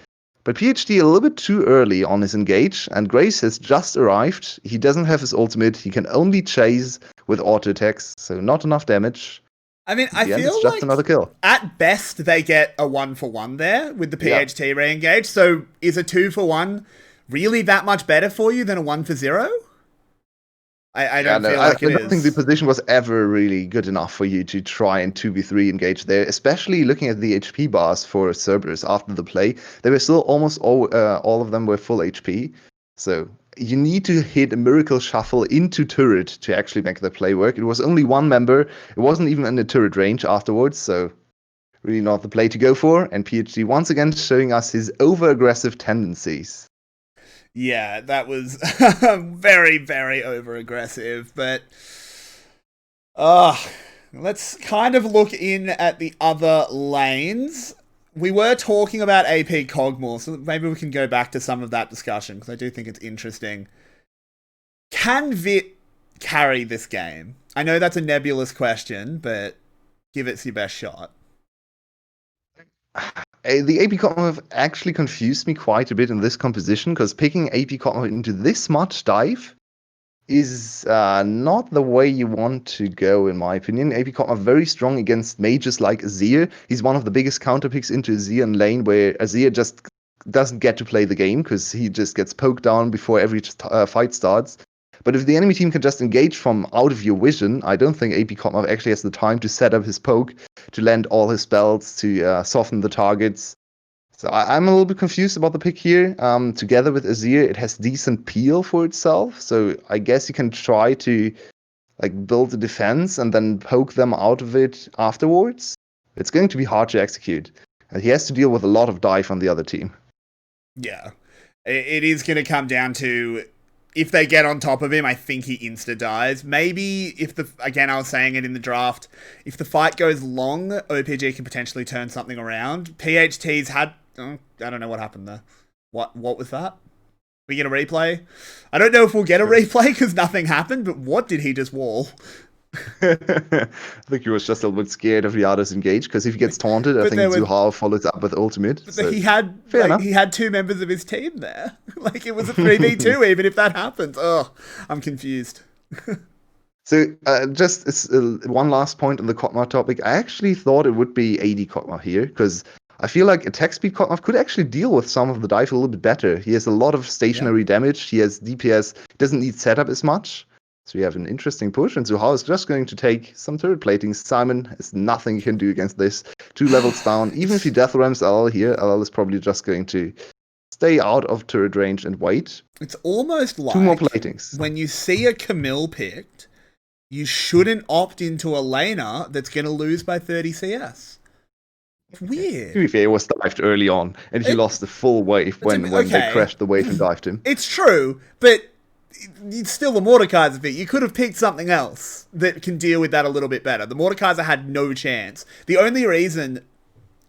But PhD a little bit too early on his engage, and Grace has just arrived. He doesn't have his ultimate. He can only chase with auto attacks, so not enough damage. I mean, I feel it's just like another kill. At best they get a 1-for-1 there with the PhD re-engage. So is a 2-for-1 really that much better for you than a 1-for-0? I don't feel like it is. I don't think the position was ever really good enough for you to try and 2v3 engage there, especially looking at the HP bars for Cerberus after the play. They were still almost all of them were full HP. So you need to hit a miracle shuffle into turret to actually make the play work. It was only one member. It wasn't even in the turret range afterwards, so really not the play to go for. And PhD once again showing us his over-aggressive tendencies. Yeah, that was very, very over-aggressive, but let's kind of look in at the other lanes. We were talking about 𝗂𝗃𝗏𝗄, so maybe we can go back to some of that discussion, because I do think it's interesting. Can Vit carry this game? I know that's a nebulous question, but give it your best shot. The 𝗂𝗃𝗏𝗄 actually confused me quite a bit in this composition, because picking 𝗂𝗃𝗏𝗄 into this much dive is not the way you want to go, in my opinion. 𝗂𝗃𝗏𝗄 very strong against mages like 𝗁𝘂𝗧. He's one of the biggest counter picks into 𝗁𝘂𝗧 in lane, where 𝗁𝘂𝗧 just doesn't get to play the game, because he just gets poked down before every fight starts. But if the enemy team can just engage from out of your vision, I don't think 𝗂𝗃𝗏𝗄 actually has the time to set up his poke, to land all his spells, to soften the targets. So I'm a little bit confused about the pick here. Together with 𝗁𝘂𝗧, it has decent peel for itself. So I guess you can try to build a defense and then poke them out of it afterwards. It's going to be hard to execute. He has to deal with a lot of dive on the other team. Yeah. It is going to come down to, if they get on top of him, I think he insta-dies. Maybe again, I was saying it in the draft, if the fight goes long, OPG can potentially turn something around. PhD's had, I don't know what happened there. What was that? We get a replay? I don't know if we'll get a replay because nothing happened, but what did he just wall? I think he was just a little bit scared of Yada's engage, because if he gets taunted, I think 𝗁𝗏𝗏 follows up with ultimate. So he had 2 members of his team there. It was a 3v2 even if that happens. Oh, I'm confused. So just one last point on the 𝗁𝗏 topic. I actually thought it would be AD 𝗁𝗏 here, because I feel like attack speed 𝗁𝗏 could actually deal with some of the dive a little bit better. He has a lot of stationary damage. He has DPS. He doesn't need setup as much. So we have an interesting push, and 𝗁𝗏 is just going to take some turret plating. Simon has nothing he can do against this. 2 levels down. Even if he death rams 𝗁 here, 𝗁 is probably just going to stay out of turret range and wait. It's almost like 2 more platings. When you see a 𝗁𝗏𝗏 picked, you shouldn't opt into a laner that's going to lose by 30 CS. Weird. To be fair, he was dived early on, and he lost the full wave when they crashed the wave and dived him. It's true, but it's still the 𝗁𝗏𝗃𝗧 bit. You could have picked something else that can deal with that a little bit better. The 𝗁𝗏𝗃𝗧 had no chance. The only reason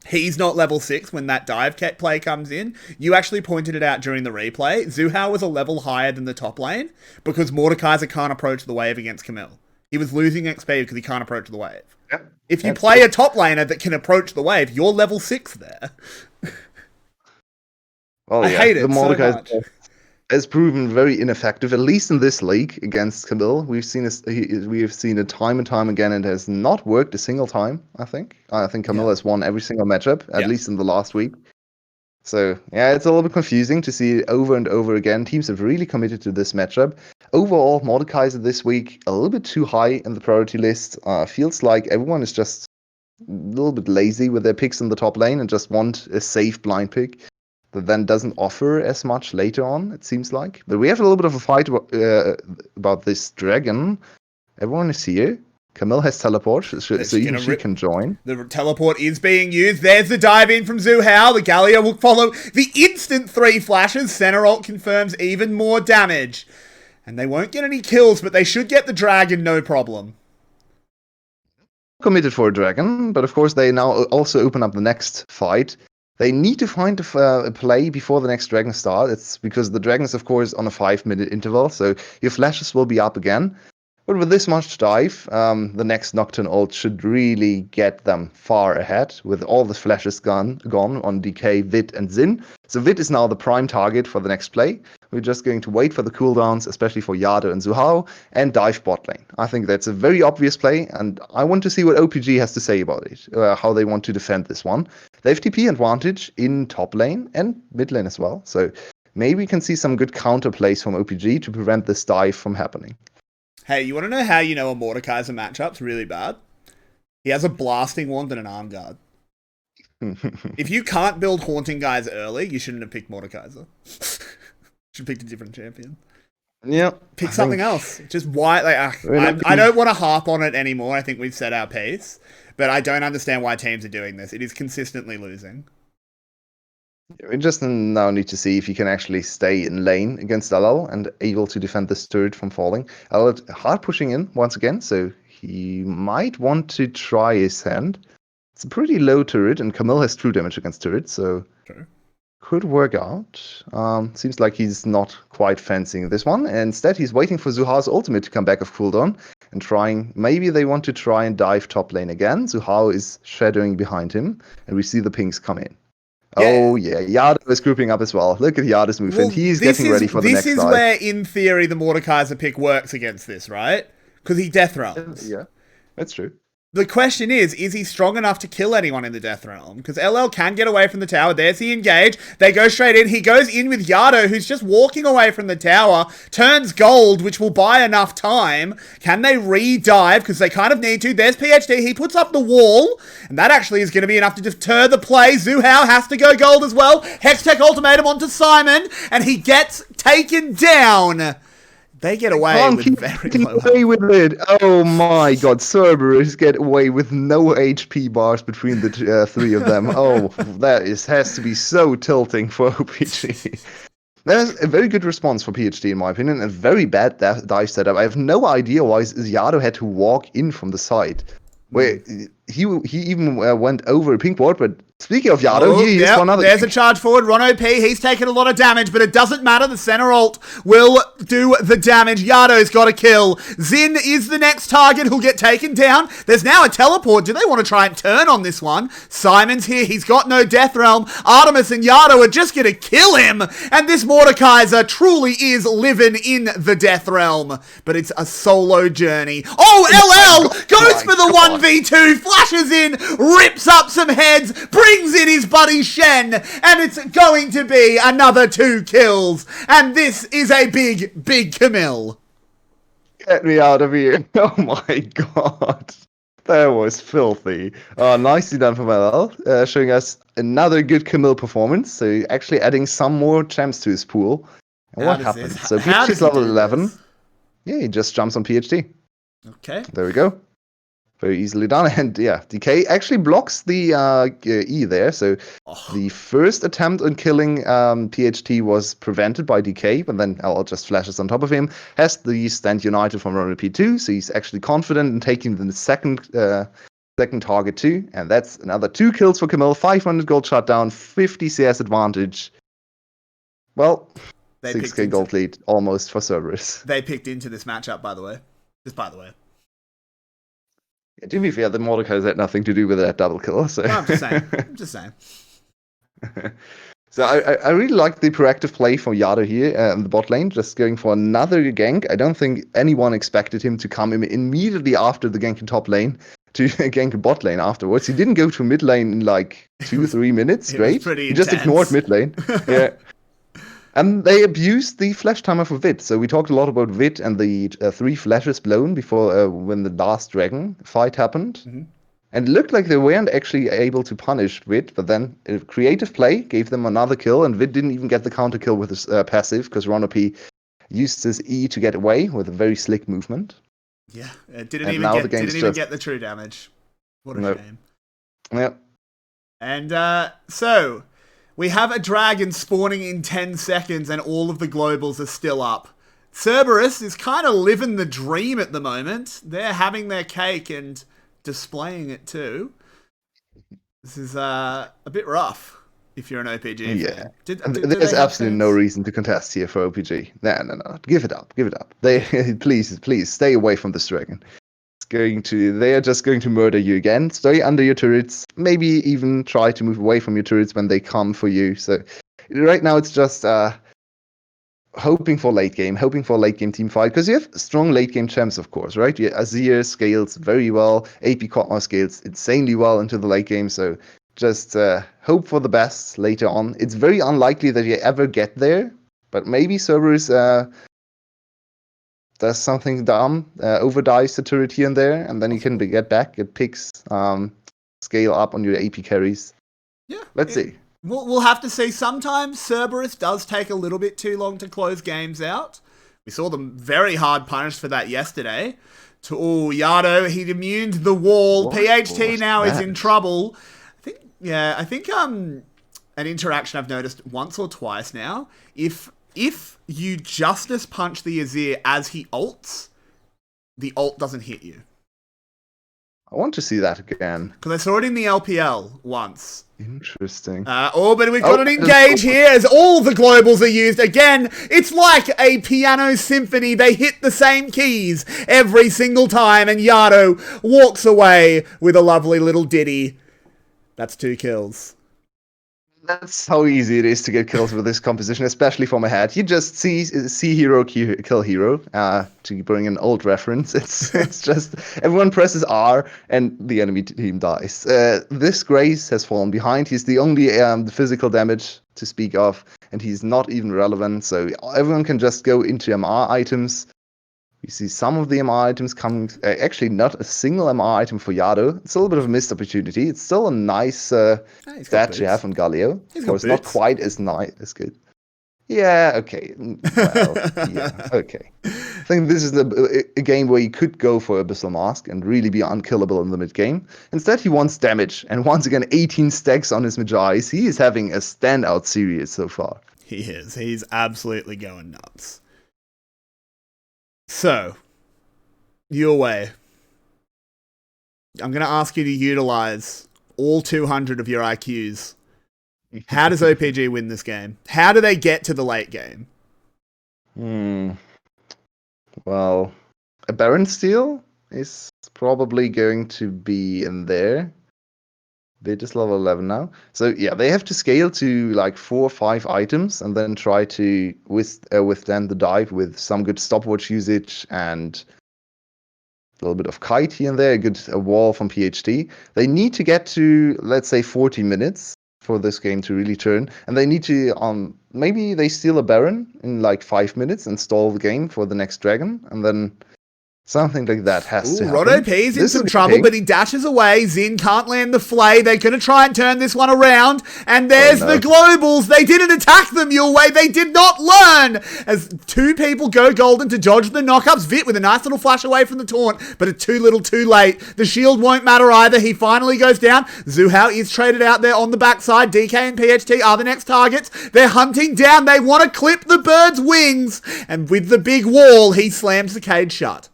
he's not level 6 when that dive play comes in, you actually pointed it out during the replay. 𝗁𝗏𝗃 was a level higher than the top lane because 𝗁𝗏𝗃𝗧 can't approach the wave against Camille. He was losing XP because he can't approach the wave. Yep. If you play a top laner that can approach the wave, you're level 6 there. Well, I hate it so much. Has proven very ineffective, at least in this league against Camille. We have seen it time and time again, and it has not worked a single time. I think Camille has won every single matchup, at least in the last week. So yeah, it's a little bit confusing to see it over and over again. Teams have really committed to this matchup. Overall, 𝗁𝗏𝗃𝗏𝗃 this week a little bit too high in the priority list. Feels like everyone is just a little bit lazy with their picks in the top lane and just want a safe blind pick that then doesn't offer as much later on, it seems like. But we have a little bit of a fight about this dragon. Everyone is here. Camille has teleport, so even she can join. The teleport is being used. There's the dive in from 𝗁𝗏𝗃𝗏𝗃. The Galio will follow the instant 3 flashes. Center ult confirms even more damage. And they won't get any kills, but they should get the dragon no problem. Committed for a dragon, but of course they now also open up the next fight. They need to find a play before the next dragon starts. It's because the dragon is, of course, on a 5-minute interval, so your flashes will be up again. But with this much dive, the next Nocturne ult should really get them far ahead, with all the flashes gone on DK, Vid, and Xin. So Vid is now the prime target for the next play. We're just going to wait for the cooldowns, especially for 𝗂𝗄 and 𝘂𝗏, and dive bot lane. I think that's a very obvious play, and I want to see what OPG has to say about it, how they want to defend this one. They have TP advantage in top lane and mid lane as well, so maybe we can see some good counter plays from OPG to prevent this dive from happening. Hey, you want to know how you know a 𝗁𝗂𝗧 matchup's really bad? He has a blasting wand and an arm guard. If you can't build haunting guys early, you shouldn't have picked 𝗁𝗂𝗧. Should have picked a different champion. Yeah. Pick something else. Just why? Like, I don't want to harp on it anymore. I think we've set our pace, but I don't understand why teams are doing this. It is consistently losing. We just now need to see if he can actually stay in lane against 𝗁𝗁 and able to defend this turret from falling. 𝗁𝗁 hard pushing in once again, so he might want to try his hand. It's a pretty low turret, and Camille has true damage against turrets, so could work out. Seems like he's not quite fancying this one. And instead, he's waiting for 𝘂𝗏's ultimate to come back of cooldown and trying. Maybe they want to try and dive top lane again. 𝘂𝗏 is shadowing behind him, and we see the pings come in. Yeah. Oh, yeah. 𝗂𝗄 is grouping up as well. Look at 𝗂𝗄's movement. Well, he's getting ready for the next dive. This is where, in theory, the 𝗁𝗂𝗧 pick works against this, right? Because he death realms. Yeah, that's true. The question is he strong enough to kill anyone in the Death Realm? Because LL can get away from the tower. There's the engage. They go straight in. He goes in with 𝗂𝗄, who's just walking away from the tower, turns gold, which will buy enough time. Can they re-dive? Because they kind of need to. There's PhD. He puts up the wall, and that actually is going to be enough to deter the play. 𝘂𝗏 has to go gold as well. 𝗬𝗃 ultimatum onto Simon, and he gets taken down. They get away with very low away with it. Oh my god, Cerberus get away with no HP bars between the three of them. Oh, that has to be so tilting for OPG. There's a very good response for PhD in my opinion, a very bad dive setup. I have no idea why 𝗂𝗂 had to walk in from the side. Where he even went over a pink ward, but speaking of 𝗂𝗂, one other. There's a charge forward. 𝗁𝗏, he's taken a lot of damage, but it doesn't matter. The center ult will do the damage. 𝗂𝗂's got a kill. Xin is the next target who'll get taken down. There's now a teleport. Do they want to try and turn on this one? Simon's here. He's got no Death Realm. Artemis and 𝗂𝗂 are just going to kill him. And this 𝗁𝗂𝗧 truly is living in the Death Realm. But it's a solo journey. Oh, LL goes for the 1v2. Flashes in, rips up some heads, brings in his buddy Shen, and it's going to be another 2 kills. And this is a big, big Camille. Get me out of here. Oh my god. That was filthy. Nicely done from LL, showing us another good Camille performance. So actually adding some more champs to his pool. And what happened? So PhD's level 11. Yeah, he just jumps on PhD. Okay. There we go. Very easily done. And yeah, DK actually blocks the E there. So the first attempt on killing PhD was prevented by DK, but then LL just flashes on top of him. Has the stand united from Ronald P2, so he's actually confident in taking the second target too. And that's another 2 kills for Camille, 500 gold shutdown, 50 CS advantage. Well, 6k gold lead almost for Cerberus. They picked into this matchup, by the way. Just by the way. Yeah, to be fair, the 𝗁𝗂𝗧 had nothing to do with that double kill. So. No, I'm just saying. So I really like the proactive play from 𝗂𝗂 here in the bot lane, just going for another gank. I don't think anyone expected him to come in immediately after the gank in top lane to gank bot lane afterwards. He didn't go to mid lane in like 2-3 minutes straight. He just ignored mid lane. Yeah. And they abused the flash timer for Vid. So we talked a lot about Vid and the 3 flashes blown before when the last dragon fight happened. Mm-hmm. And it looked like they weren't actually able to punish Vid, but then a creative play gave them another kill, and Vid didn't even get the counter kill with his passive, because Ronald P used his E to get away with a very slick movement. Yeah, it didn't even get the true damage. What a shame. Yep. And so... we have a dragon spawning in 10 seconds and all of the globals are still up. Cerberus is kind of living the dream at the moment. They're having their cake and displaying it too. This is a bit rough if you're an OPG fan. There's absolutely no reason to contest here for OPG. No. Give it up. They please stay away from this dragon. They are just going to murder you again. Stay under your turrets. Maybe even try to move away from your turrets when they come for you. So right now it's just hoping for late game team fight, because you have strong late game champs, of course, right? Azir scales very well, 𝗂𝗃𝗕𝗥𝗕𝗥𝗕𝗏 scales insanely well into the late game, so just hope for the best later on. It's very unlikely that you ever get there, but maybe Cerberus does something dumb, overdies the turret here and there, and then you can get picks, scale up on your AP carries. Yeah. Let's see. We'll have to see. Sometimes Cerberus does take a little bit too long to close games out. We saw them very hard punished for that yesterday. 𝗀𝗄𝗏, he'd immuned the wall. What PHT was now that? is in trouble. I think an interaction I've noticed once or twice now. If you Justice punch the Azir as he ults, the ult doesn't hit you. I want to see that again. Because I saw it in the LPL once. Interesting. But we've got an engage here as all the globals are used. Again, it's like a piano symphony. They hit the same keys every single time, and 𝗂𝗄 walks away with a lovely little ditty. That's 2 kills. That's how easy it is to get kills with this composition, especially from ahead. You just see hero kill hero. To bring an old reference, it's just everyone presses R and the enemy team dies. This Grace has fallen behind. He's the only physical damage to speak of, and he's not even relevant. So everyone can just go into MR items. You see some of the MR items coming. Actually, not a single MR item for 𝗂𝗄. It's a little bit of a missed opportunity. It's still a nice stat to have on Galio. Of course, not quite as good. Yeah, okay. Well, yeah, okay. I think this is a game where you could go for Abyssal Mask and really be unkillable in the mid game. Instead, he wants damage, and once again, 18 stacks on his Magi. He is having a standout series so far. He is. He's absolutely going nuts. So, Yulwei, I'm going to ask you to utilize all 200 of your IQs. How does OPG win this game? How do they get to the late game? Well, a Baron steal is probably going to be in there. Bit is level 11 now. So yeah, they have to scale to like 4 or 5 items and then try to withstand the dive with some good stopwatch usage and a little bit of kite here and there, a wall from PHT. They need to get to, let's say, 40 minutes for this game to really turn. And they need to, maybe they steal a Baron in like 5 minutes and stall the game for the next dragon. And then something like that has to happen. RODOP's in some trouble, but he dashes away. Xin can't land the flay. They're going to try and turn this one around. And there's the globals. They didn't attack them, Yulwei. They did not learn. As 2 people go golden to dodge the knockups. Vit with a nice little flash away from the taunt, but it's too little too late. The shield won't matter either. He finally goes down. 𝗁𝗏 is traded out there on the backside. DK and PHT are the next targets. They're hunting down. They want to clip the bird's wings. And with the big wall, he slams the cage shut.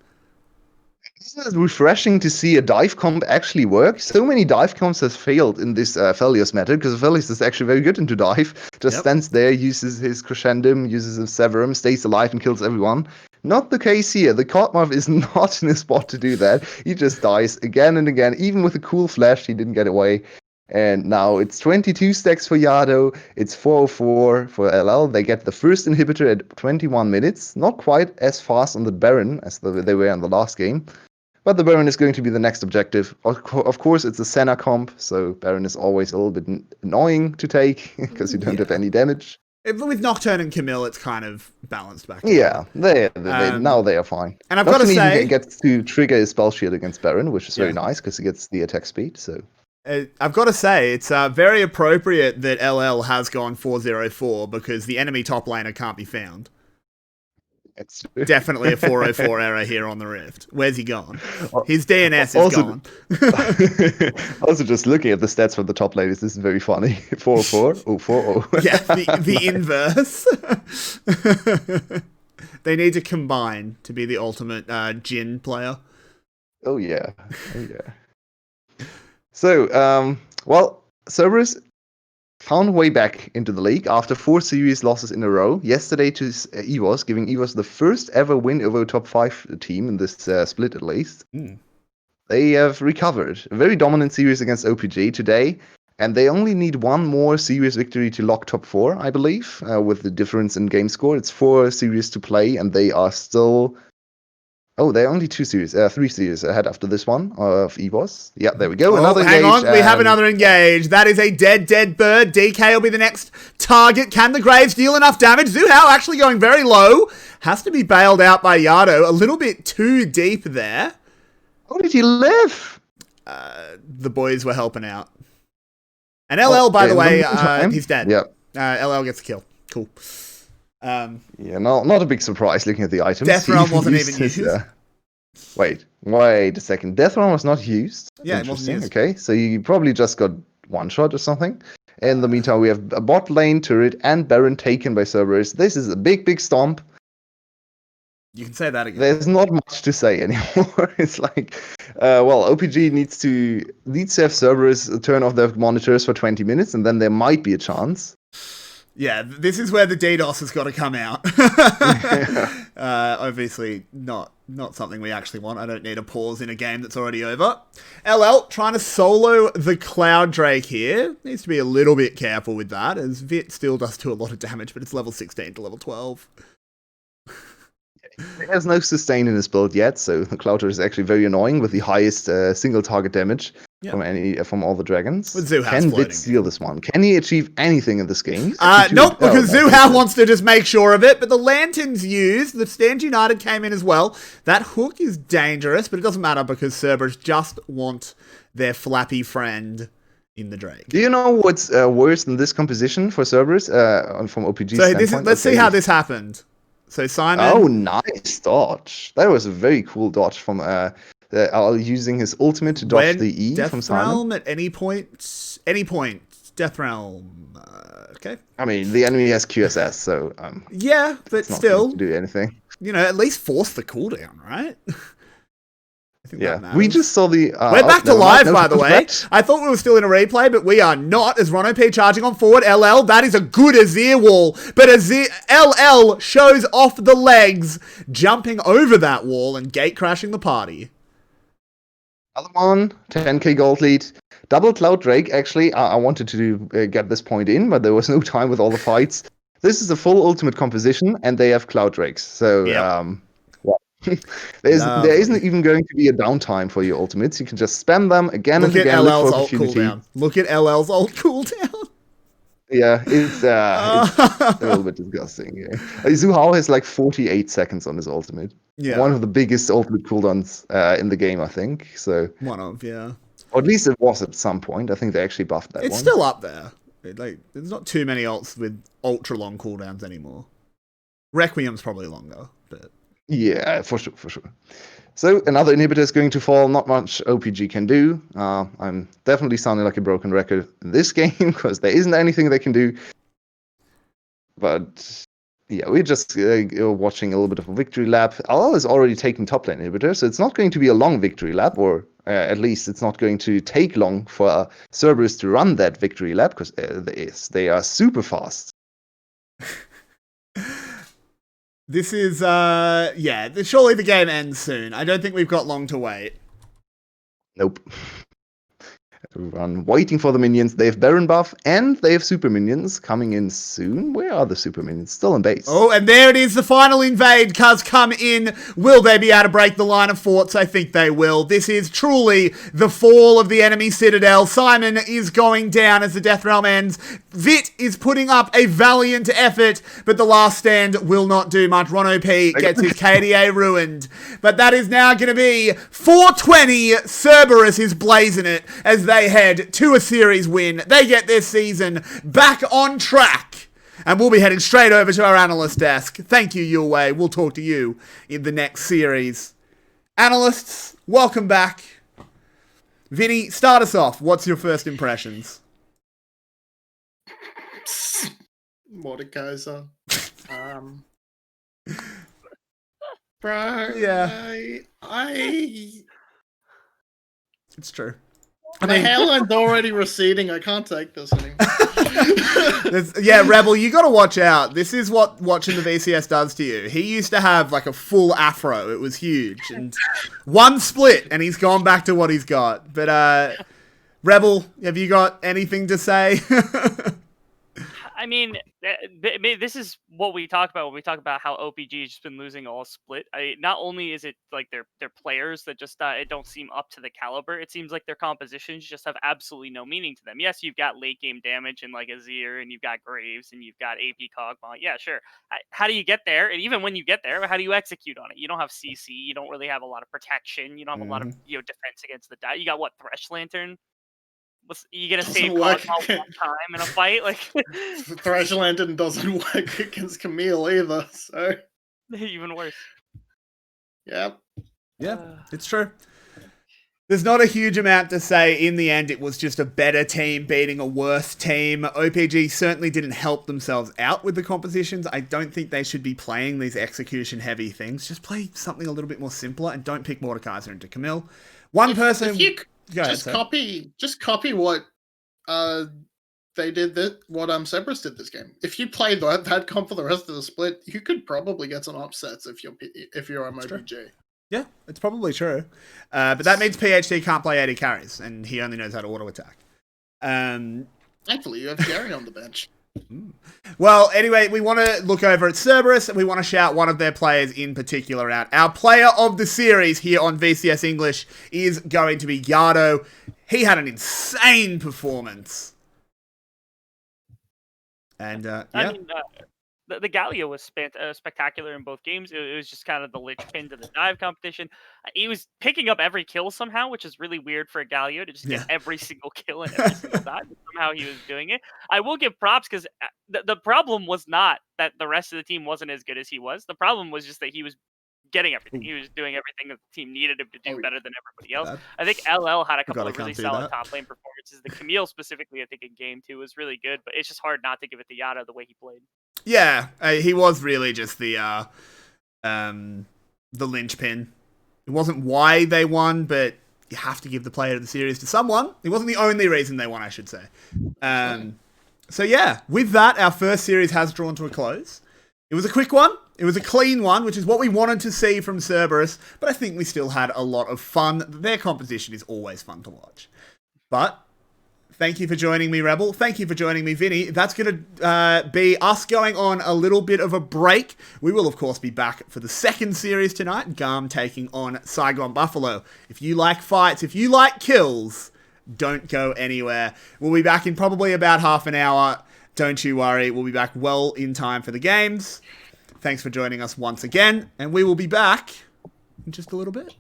It's refreshing to see a dive comp actually work. So many dive comps have failed in this 𝗏𝗏𝗏𝗏 meta, because 𝗏𝗏𝗏𝗏 is actually very good into dive. Just stands there, uses his crescendum, uses his severum, stays alive and kills everyone. Not the case here. The 𝗁𝗏𝗏 is not in a spot to do that. He just dies again and again. Even with a cool flash, he didn't get away. And now it's 22 stacks for 𝗂𝗄. It's 404 for LL. They get the first inhibitor at 21 minutes. Not quite as fast on the Baron as they were in the last game. But the Baron is going to be the next objective. Of course, it's a Senna comp, so Baron is always a little bit annoying to take, because you don't have any damage. With Nocturne and Camille, it's kind of balanced back. Yeah, now they are fine. And I've got to say, he gets to trigger his spell shield against Baron, which is very nice, because he gets the attack speed, so... I've got to say, it's very appropriate that LL has gone 404, because the enemy top laner can't be found. It's definitely a 404 error here on the Rift. Where's he gone? His DNS is gone. Also, just looking at the stats for the top ladies, this is very funny. 404, 040. Yeah, the inverse. They need to combine to be the ultimate Jin player. Oh yeah. So, well, Cerberus found a way back into the league after 4 series losses in a row. Yesterday to EVOS, giving EVOS the first ever win over a top 5 team in this split at least. They have recovered. A very dominant series against OPG today. And they only need one more series victory to lock top 4, I believe, with the difference in game score. It's 4 series to play, and they are still... Oh, they're only 3 series ahead after this one of EVOS. Yeah, there we go. Oh, hang on. We have another engage. That is a dead bird. DK will be the next target. Can the Graves deal enough damage? 𝗁𝗏 actually going very low. Has to be bailed out by 𝘂𝗏. A little bit too deep there. How did he live? The boys were helping out. And LL, by the way, he's dead. Yeah. LL gets the kill. Cool. Yeah, not a big surprise looking at the items. Death Realm wasn't even used. Wait a second. Death Realm was not used? Yeah, it wasn't used. Okay, so you probably just got one shot or something. In the meantime, we have a bot lane turret and Baron taken by Cerberus. This is a big stomp. You can say that again. There's not much to say anymore. It's like, OPG needs to have Cerberus turn off their monitors for 20 minutes, and then there might be a chance. Yeah, this is where the DDoS has got to come out. Obviously, not something we actually want. I don't need a pause in a game that's already over. LL trying to solo the 𝗬𝗏𝗃 here. Needs to be a little bit careful with that, as Vit still does do a lot of damage, but it's level 16 to level 12. He has no sustain in his build yet, so the 𝗬𝗏𝗃 is actually very annoying with the highest single target damage from all the dragons. Can Vit steal this one? Can he achieve anything in this game? Nope, because 𝗁𝗏 wants to just make sure of it, but the lantern's used. The Stand United came in as well. That hook is dangerous, but it doesn't matter because Cerberus just want their flappy friend in the Drake. Do you know what's worse than this composition for Cerberus from OPG standpoint? Let's see how this happened. So Simon... Oh, nice dodge. That was a very cool dodge from using his ultimate to dodge the E from Simon. Death Realm at any point. Death Realm. Okay. I mean, the enemy has QSS, so... yeah, but it's not still... going to do anything. You know, at least force the cooldown, right? Yeah, we just saw the... we're back to live, by the way. I thought we were still in a replay, but we are not, as 𝗁𝗏𝗃 charging on forward. LL, that is a good Azir wall, but LL shows off the legs, jumping over that wall and gate crashing the party. Other one, 10k gold lead. Double 𝗬𝗏𝗃, actually, I wanted to get this point in, but there was no time with all the fights. This is a full ultimate composition, and they have 𝗬𝗏𝗃s, so... Yep. There isn't even going to be a downtime for your ultimates. You can just spam them again and again. Look at LL's ult cooldown. Look at LL's ult cooldown. Yeah, it's a little bit disgusting. Yeah. 𝗁𝗏 has like 48 seconds on his ultimate. Yeah. One of the biggest ultimate cooldowns in the game, I think. So yeah. Or at least it was at some point. I think they actually buffed that one. It's still up there. There's not too many ults with ultra long cooldowns anymore. Requiem's probably longer, but... Yeah, for sure. So another inhibitor is going to fall. Not much OPG can do. I'm definitely sounding like a broken record in this game because there isn't anything they can do. But yeah, we're just watching a little bit of a victory lap. LL is already taking top lane inhibitor, so it's not going to be a long victory lap, or at least it's not going to take long for Cerberus to run that victory lap because they are super fast. This is, surely the game ends soon. I don't think we've got long to wait. Nope. Everyone waiting for the minions. They have Baron buff, and they have super minions coming in soon. Where are the super minions? Still in base. Oh, and there it is, the final invade. Cuz come in. Will they be able to break the line of forts? I think they will. This is truly the fall of the enemy citadel. Simon is going down as the Death Realm ends. Vit is putting up a valiant effort, but the last stand will not do much. 𝗁𝗏𝗃 gets his KDA ruined. But that is now going to be 420. Cerberus is blazing it as they head to a series win. They get their season back on track. And we'll be heading straight over to our analyst desk. Thank you, Yulwei. We'll talk to you in the next series. Analysts, welcome back. Vinnie, start us off. What's your first impressions? Mordekaiser. bro. Yeah. I It's true. my hairline's already receding. I can't take this anymore. Yeah, Rebel, you got to watch out. This is what watching the VCS does to you. He used to have like a full afro. It was huge. And one split, and he's gone back to what he's got. But, Rebel, have you got anything to say? I mean, this is what we talk about when we talk about how OPG has just been losing all split. Not only is it like their players that just it don't seem up to the caliber, it seems like their compositions just have absolutely no meaning to them. Yes, you've got late game damage and like @𝘂𝘃𝗕, and you've got Graves, and you've got 𝘂𝗃𝗃𝗿. Yeah, sure. How do you get there? And even when you get there, how do you execute on it? You don't have CC. You don't really have a lot of protection. You don't have a lot of defense against the die. You got what, Thresh Lantern? You gonna save Cosmo one time in a fight? Like Thresh Lantern doesn't work against Camille either, so even worse. Yep. Yeah, it's true. There's not a huge amount to say. In the end, it was just a better team beating a worse team. OPG certainly didn't help themselves out with the compositions. I don't think they should be playing these execution-heavy things. Just play something a little bit more simpler and don't pick _𝘂𝗃𝗧𝗏 into Camille. Just copy what they did what Cerberus did this game. If you play that comp for the rest of the split, you could probably get some upsets if you're on OPG. Yeah, it's probably true. But that means PhD can't play AD carries, and he only knows how to auto attack. Thankfully, you have Gary on the bench. Well, anyway, we want to look over at Cerberus, and we want to shout one of their players in particular out. Our player of the series here on VCS English is going to be 𝗂𝗄. He had an insane performance. And, yeah. I mean, the Galio was spectacular in both games. It was just kind of the linchpin to the dive competition. He was picking up every kill somehow, which is really weird for a Galio to just get every single kill in every single dive. But somehow he was doing it. I will give props because the problem was not that the rest of the team wasn't as good as he was. The problem was just that he was getting everything. He was doing everything that the team needed him to do better than everybody else. I think LL had a couple of really solid top lane performances. The Camille specifically, I think in game 2 was really good, but it's just hard not to give it to 𝗂𝗄 the way he played. Yeah, he was really just the linchpin. It wasn't why they won, but you have to give the player of the series to someone. It wasn't the only reason they won, I should say. So yeah, with that, our first series has drawn to a close. It was a quick one. It was a clean one, which is what we wanted to see from Cerberus, but I think we still had a lot of fun. Their composition is always fun to watch. But thank you for joining me, Rebel. Thank you for joining me, Vinny. That's going to be us going on a little bit of a break. We will, of course, be back for the second series tonight, 𝗀𝗄 taking on 𝘂𝗍𝗄𝗆𝗆𝗆. If you like fights, if you like kills, don't go anywhere. We'll be back in probably about half an hour. Don't you worry. We'll be back well in time for the games. Thanks for joining us once again, and we will be back in just a little bit.